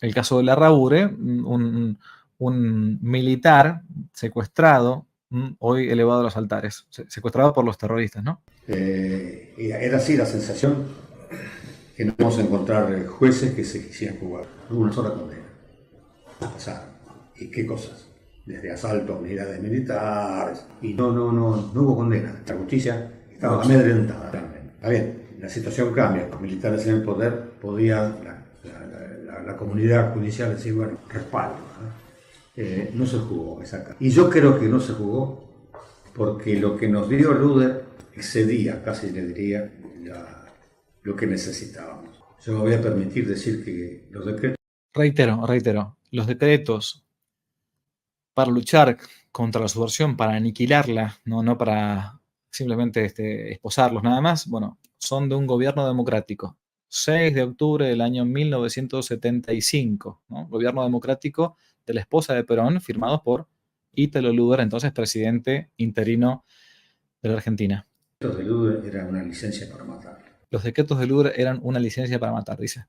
El caso de Larraure, un militar secuestrado, hoy elevado a los altares, secuestrado por los terroristas, ¿no? Y era así la sensación que no vamos a encontrar jueces que se quisieran jugar. No hubo una sola condena. Pasaron. ¿Y qué cosas? Desde asaltos a unidades militares. Y no hubo condena. La justicia estaba amedrentada. Está bien, la situación cambia. Los militares en el poder podían, la comunidad judicial decir, bueno, respaldo. No se jugó esa carta. Y yo creo que no se jugó porque lo que nos dio Rüder excedía, casi le diría, lo que necesitábamos. Yo me voy a permitir decir que los decretos... Reitero, los decretos para luchar contra la subversión, para aniquilarla, no para simplemente esposarlos nada más, bueno, son de un gobierno democrático. 6 de octubre del año 1975, ¿no? Gobierno democrático de la esposa de Perón, firmados por Ítalo Luder, entonces presidente interino de la Argentina. Los de Luder era una licencia para matar. Los decretos de Luder eran una licencia para matar, dice.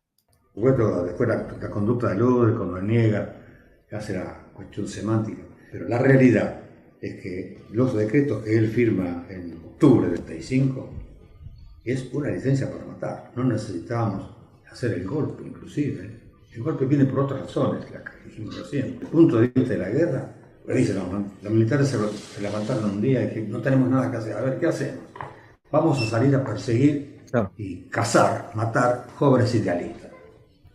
Bueno, después la conducta de Luder, cuando niega, hace la cuestión semántica. Pero la realidad es que los decretos que él firma en octubre del 75 es una licencia para matar. No necesitábamos hacer el golpe, inclusive. El golpe viene por otras razones, las que dijimos recién. Desde el punto de vista de la guerra, dice, no, los militares se levantaron un día y dijeron, no tenemos nada que hacer, a ver, ¿qué hacemos? Vamos a salir a perseguir y cazar, matar jóvenes idealistas.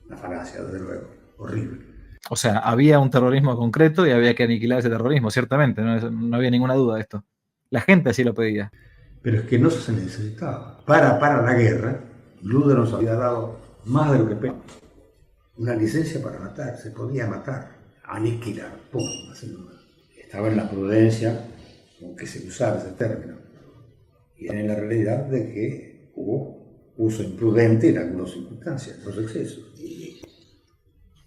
Una falacia, desde luego, horrible. O sea, había un terrorismo concreto y había que aniquilar ese terrorismo, ciertamente, no había ninguna duda de esto. La gente así lo pedía. Pero es que no se necesitaba. Para la guerra, Luder nos había dado más de lo que pedíamos. Una licencia para matar, se podía matar, aniquilar, pum, así nomás. Estaba en la prudencia con que se usara ese término. Y en la realidad de que hubo uso imprudente en algunas circunstancias, los excesos. Y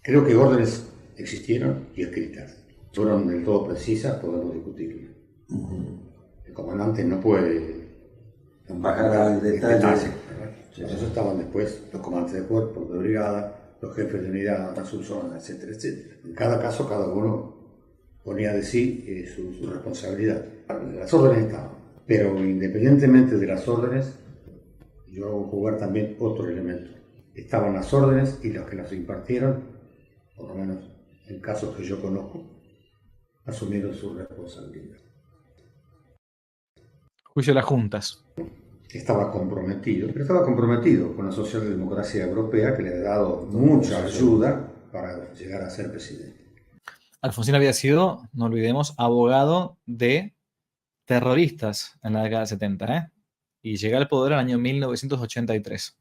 creo que órdenes existieron y escritas. Fueron del todo precisas, podemos discutirlo. El comandante no puede bajar al detalle. Entonces estaban después los comandantes de cuerpo, de brigada, los jefes de unidad, las subzonas, etcétera, etcétera. En cada caso, cada uno ponía de sí su responsabilidad. Las órdenes estaban, pero independientemente de las órdenes, yo hago jugar también otro elemento. Estaban las órdenes y los que las impartieron, por lo menos en casos que yo conozco, asumieron su responsabilidad. Juicio de las juntas. Estaba comprometido con la socialdemocracia europea, que le ha dado mucha ayuda para llegar a ser presidente. Alfonsín había sido, no olvidemos, abogado de terroristas en la década del 70, ¿eh? Y llega al poder en el año 1983.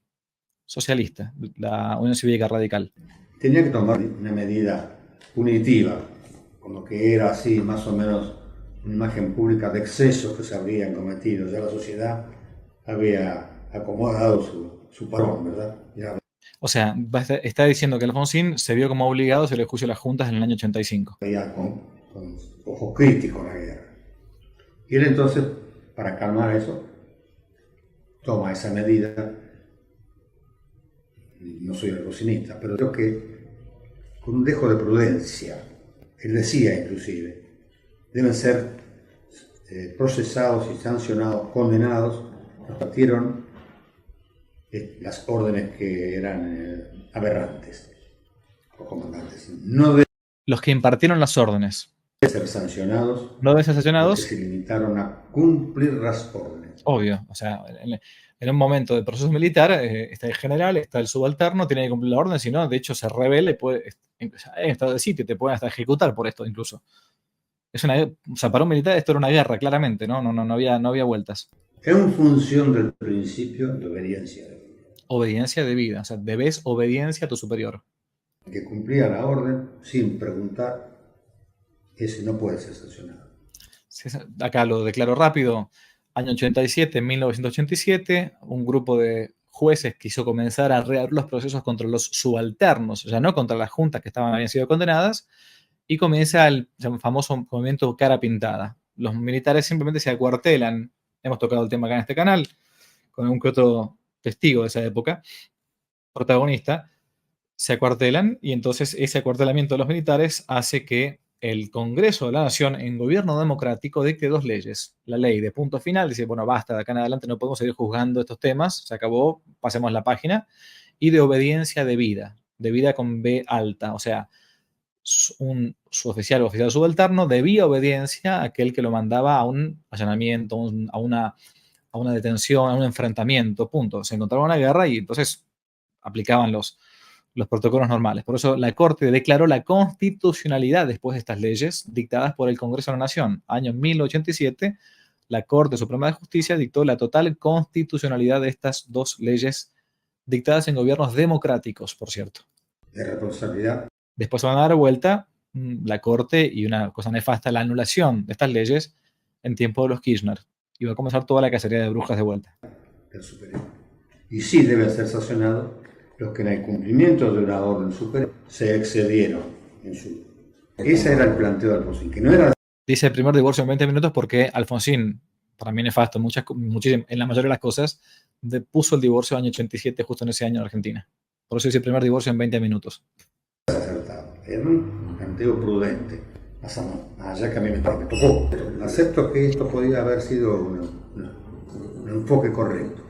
Socialista, la Unión Cívica Radical. Tenía que tomar una medida punitiva, con lo que era así más o menos una imagen pública de excesos que se habrían cometido. Ya la sociedad había acomodado su parón, ¿verdad? Ya. O sea, está diciendo que Alfonsín se vio como obligado a hacer el juicio de las juntas en el año 85. Veía con ojos críticos la guerra. Y él entonces, para calmar eso, toma esa medida. No soy alfonsinista, pero creo que con un dejo de prudencia, él decía inclusive, deben ser procesados y sancionados, condenados, los que partieron las órdenes que eran aberrantes, los comandantes. No deben Los que impartieron las órdenes. ser sancionados. No deben ser sancionados. Se limitaron a cumplir las órdenes. Obvio, o sea, en un momento de proceso militar está el general, está el subalterno, tiene que cumplir la orden, si no, de hecho se rebela y puede, en estado de sitio, te pueden hasta ejecutar por esto incluso. O sea, para un militar esto era una guerra, claramente, ¿no? No había vueltas. En función del principio de obediencia de vida. Obediencia de vida, o sea, debes obediencia a tu superior. El que cumplía la orden sin preguntar, ese no puede ser sancionado. Acá lo declaro rápido. Año 87, 1987, un grupo de jueces quiso comenzar a reabrir los procesos contra los subalternos, o sea, no contra las juntas que habían sido condenadas, y comienza el famoso movimiento cara pintada. Los militares simplemente se acuartelan. Hemos tocado el tema acá en este canal, con un que otro testigo de esa época, protagonista, se acuartelan, y entonces ese acuartelamiento de los militares hace que el Congreso de la Nación, en gobierno democrático, dicte dos leyes. La ley de punto final, dice, bueno, basta, de acá en adelante no podemos seguir juzgando estos temas, se acabó, pasemos la página, y de obediencia debida con B alta, o sea, su oficial o oficial subalterno debía obediencia a aquel que lo mandaba a un allanamiento, a una detención, a un enfrentamiento, punto. Se encontraba una guerra y entonces aplicaban los protocolos normales. Por eso la Corte declaró la constitucionalidad después de estas leyes dictadas por el Congreso de la Nación. Año 1987, la Corte Suprema de Justicia dictó la total constitucionalidad de estas dos leyes dictadas en gobiernos democráticos, por cierto. De responsabilidad. Después se van a dar vuelta la Corte y una cosa nefasta, la anulación de estas leyes en tiempo de los Kirchner. Y va a comenzar toda la cacería de brujas de vuelta. Del superior. Y sí debe ser sancionado los que en el cumplimiento de una orden superior se excedieron en su... Ese era el planteo de Alfonsín, que no era... Dice el primer divorcio en 20 minutos porque Alfonsín, para mí nefasto, en la mayoría de las cosas, puso el divorcio en el año 87, justo en ese año en Argentina. Por eso dice el primer divorcio en 20 minutos. Acertado. Era un planteo prudente. Allá que a mí me tocó. Acepto que esto podía haber sido un enfoque correcto.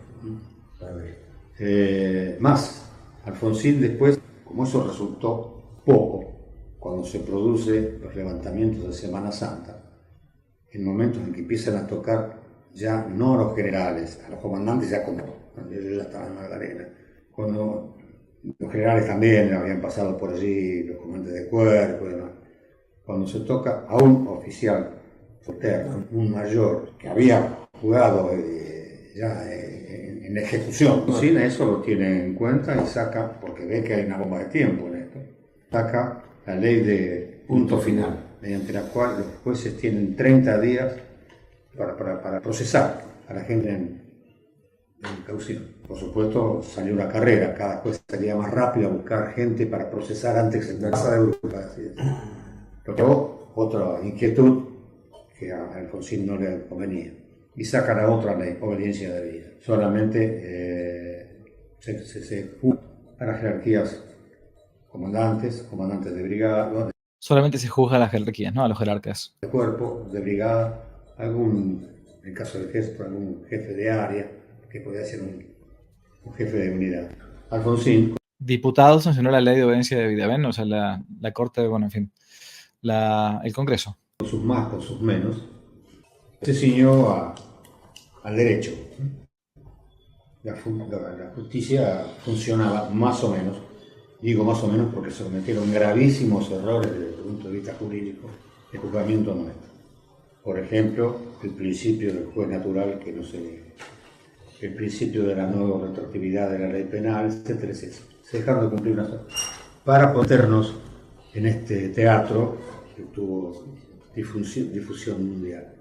Más, Alfonsín después, como eso resultó poco, cuando se producen los levantamientos de Semana Santa, en momentos en que empiezan a tocar ya no a los generales, a los comandantes ya como ellos ya estaban en Magdalena, cuando los generales también habían pasado por allí, los comandantes de cuerpo y demás, cuando se toca a un oficial eterno, un mayor que había jugado ya en ejecución, sin eso lo tiene en cuenta y saca, porque ve que hay una bomba de tiempo en esto, saca la ley de punto final, mediante la cual los jueces tienen 30 días para procesar a la gente en caución. Por supuesto, salió una carrera, cada juez salía más rápido a buscar gente para procesar antes que se pasara de Europa. Pero otra inquietud que a Alfonsín no le convenía. Y sacan a otra ley, obediencia debida. Solamente se a las jerarquías comandantes de brigada, Solamente se juzga a las jerarquías, ¿no? A los jerarcas. de cuerpo, de brigada, en el caso del ejército, algún jefe de área, que podía ser un jefe de unidad. Alfonsín. Diputados sancionó la ley de obediencia debida, ¿ven? O sea, la Corte, bueno, en fin, el Congreso. Con sus más, con sus menos, se ciñó al derecho. La justicia funcionaba más o menos, digo más o menos porque se cometieron gravísimos errores desde el punto de vista jurídico de juzgamiento nuestro. Por ejemplo, el principio del juez natural, que no el principio de la no retroactividad de la ley penal, etcétera, etcétera. Se dejaron de cumplir para ponernos en este teatro que tuvo difusión mundial.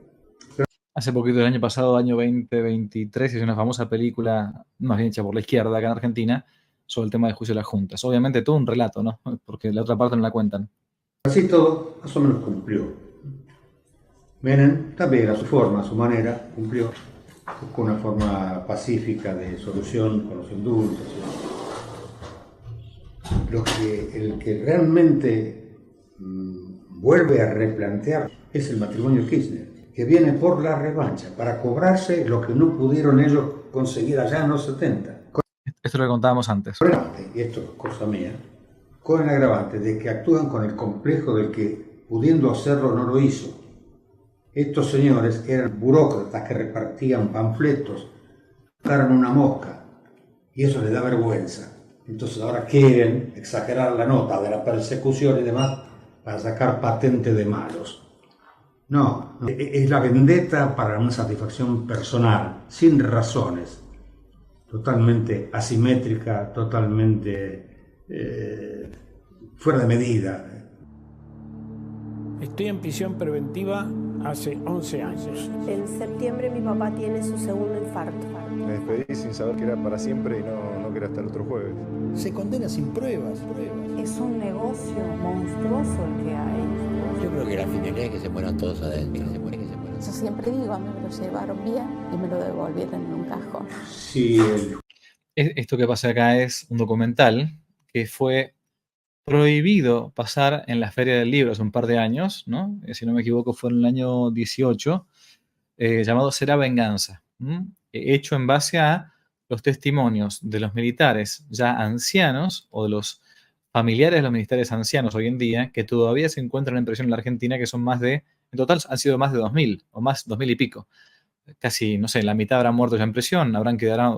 Hace poquito, el año pasado, año 2023, hizo una famosa película, más bien hecha por la izquierda acá en Argentina, sobre el tema del juicio de las juntas. Obviamente todo un relato, ¿no? Porque la otra parte no la cuentan. Así todo, más o menos cumplió. Menem también a su forma, a su manera, cumplió. Buscó una forma pacífica de solución con los indultos. El que realmente vuelve a replantear es el matrimonio Kirchner, que viene por la revancha, para cobrarse lo que no pudieron ellos conseguir allá en los 70. Esto lo contábamos antes. Y esto es cosa mía, con el agravante de que actúan con el complejo del que, pudiendo hacerlo, no lo hizo. Estos señores eran burócratas que repartían panfletos, buscaron una mosca, y eso les da vergüenza. Entonces ahora quieren exagerar la nota de la persecución y demás para sacar patente de malos. No, es la vendetta para una satisfacción personal, sin razones, totalmente asimétrica, totalmente fuera de medida. Estoy en prisión preventiva hace 11 años. En septiembre mi papá tiene su segundo infarto. Me despedí sin saber que era para siempre y no que era hasta el otro jueves. Se condena sin pruebas. Es un negocio monstruoso el que hay. Yo creo que la finalidad es que se mueran todos adentro. Yo siempre digo, a mí me lo llevaron bien y me lo devolvieron en un cajón. Sí, Esto que pasa acá es un documental que fue prohibido pasar en la Feria del Libro hace un par de años, ¿no? Si no me equivoco fue en el año 18, llamado Será Venganza, hecho en base a los testimonios de los militares ya ancianos o de los familiares de los militares ancianos hoy en día que todavía se encuentran en prisión en la Argentina, que son en total han sido más de 2.000 o más, 2.000 y pico. Casi, no sé, la mitad habrán muerto ya en prisión,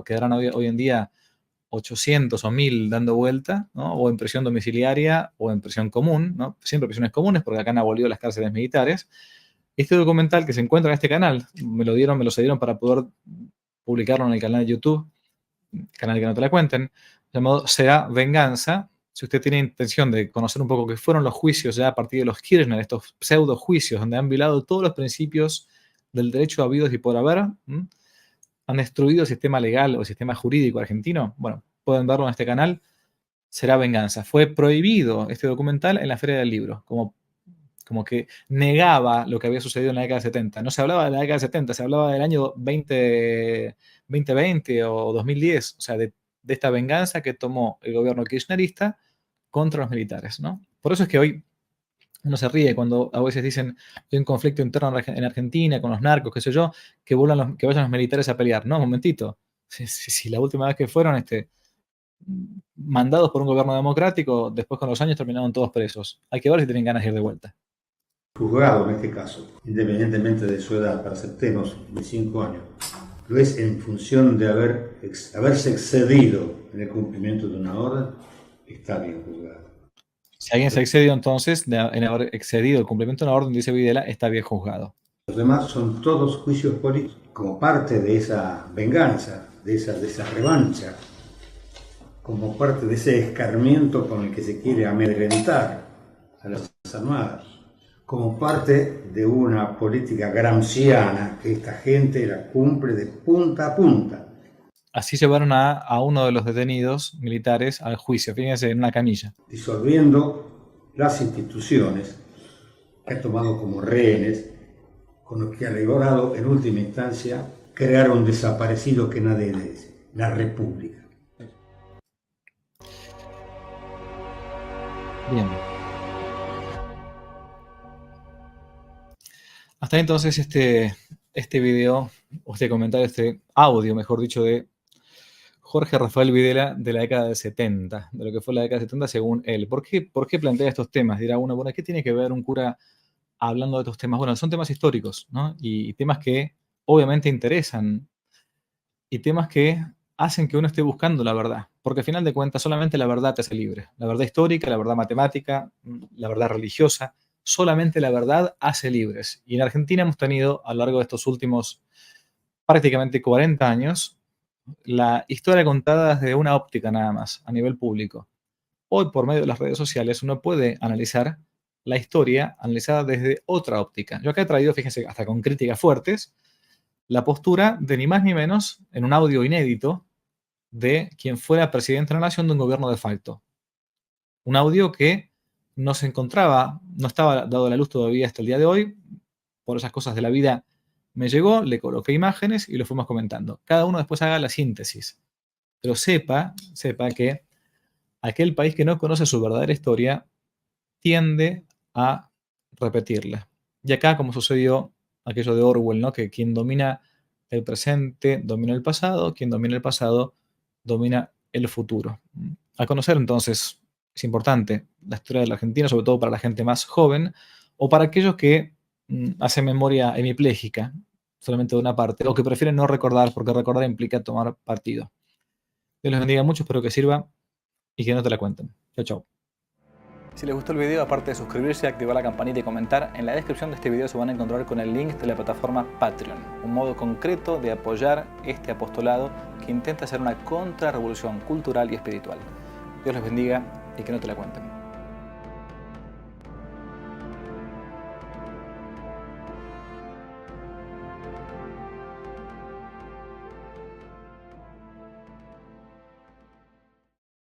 quedarán hoy en día 800 o 1.000 dando vuelta, ¿no? O en prisión domiciliaria o en prisión común, ¿no? Siempre prisiones comunes, porque acá han abolido las cárceles militares. Este documental que se encuentra en este canal, me lo cedieron para poder publicarlo en el canal de YouTube, canal Que No Te La Cuenten, llamado Será Venganza. Si usted tiene intención de conocer un poco qué fueron los juicios ya a partir de los Kirchner, estos pseudo juicios donde han violado todos los principios del derecho habidos y por haber, han destruido el sistema legal o el sistema jurídico argentino, bueno, pueden verlo en este canal, Será Venganza. Fue prohibido este documental en la Feria del Libro, como que negaba lo que había sucedido en la década del 70. No se hablaba de la década del 70, se hablaba del año 2020 o 2010, o sea, de esta venganza que tomó el gobierno kirchnerista contra los militares, ¿no? Por eso es que hoy uno se ríe cuando a veces dicen que hay un conflicto interno en Argentina con los narcos, qué sé yo, que vayan los militares a pelear. No, un momentito. Si la última vez que fueron mandados por un gobierno democrático, después con los años terminaron todos presos. Hay que ver si tienen ganas de ir de vuelta. Juzgado en este caso, independientemente de su edad, para aceptemos, 25 años, lo es en función de haberse excedido en el cumplimiento de una orden, está bien juzgado. Si alguien se ha excedido entonces, en haber excedido el cumplimiento de una orden, dice Videla, está bien juzgado. Los demás son todos juicios políticos, como parte de esa venganza, de esa revancha, como parte de ese escarmiento con el que se quiere amedrentar a las Armadas, como parte de una política gramsciana que esta gente la cumple de punta a punta. Así llevaron a uno de los detenidos militares al juicio, fíjense, en una camilla. Disolviendo las instituciones que ha tomado como rehenes, con lo que ha logrado en última instancia crear un desaparecido que nadie dice, la República. Bien. Hasta ahí entonces este video, o este comentario, este audio, mejor dicho, de Jorge Rafael Videla de la década del 70, de lo que fue la década del 70 según él. ¿Por qué plantea estos temas? Dirá uno, bueno, ¿qué tiene que ver un cura hablando de estos temas? Bueno, son temas históricos, ¿no? Y temas que obviamente interesan, y temas que hacen que uno esté buscando la verdad, porque al final de cuentas solamente la verdad te hace libre. La verdad histórica, la verdad matemática, la verdad religiosa, solamente la verdad hace libres. Y en Argentina hemos tenido, a lo largo de estos últimos prácticamente 40 años, la historia contada desde una óptica nada más, a nivel público. Hoy, por medio de las redes sociales, uno puede analizar la historia analizada desde otra óptica. Yo acá he traído, fíjense, hasta con críticas fuertes, la postura de ni más ni menos, en un audio inédito, de quien fuera presidente de la nación de un gobierno de facto. Un audio que no se encontraba, no estaba dado a la luz todavía hasta el día de hoy. Por esas cosas de la vida me llegó, le coloqué imágenes y lo fuimos comentando. Cada uno después haga la síntesis. Pero sepa que aquel país que no conoce su verdadera historia tiende a repetirla. Y acá, como sucedió aquello de Orwell, ¿no? Que quien domina el presente domina el pasado, quien domina el pasado domina el futuro. A conocer entonces es importante la historia de la Argentina, sobre todo para la gente más joven o para aquellos que hacen memoria hemipléjica solamente de una parte o que prefieren no recordar porque recordar implica tomar partido. Dios les bendiga mucho, espero que sirva y que no te la cuenten. Chao, chao. Si les gustó el video, aparte de suscribirse, activar la campanita y comentar, en la descripción de este video se van a encontrar con el link de la plataforma Patreon, un modo concreto de apoyar este apostolado que intenta hacer una contrarrevolución cultural y espiritual. Dios les bendiga y que no te la cuenten.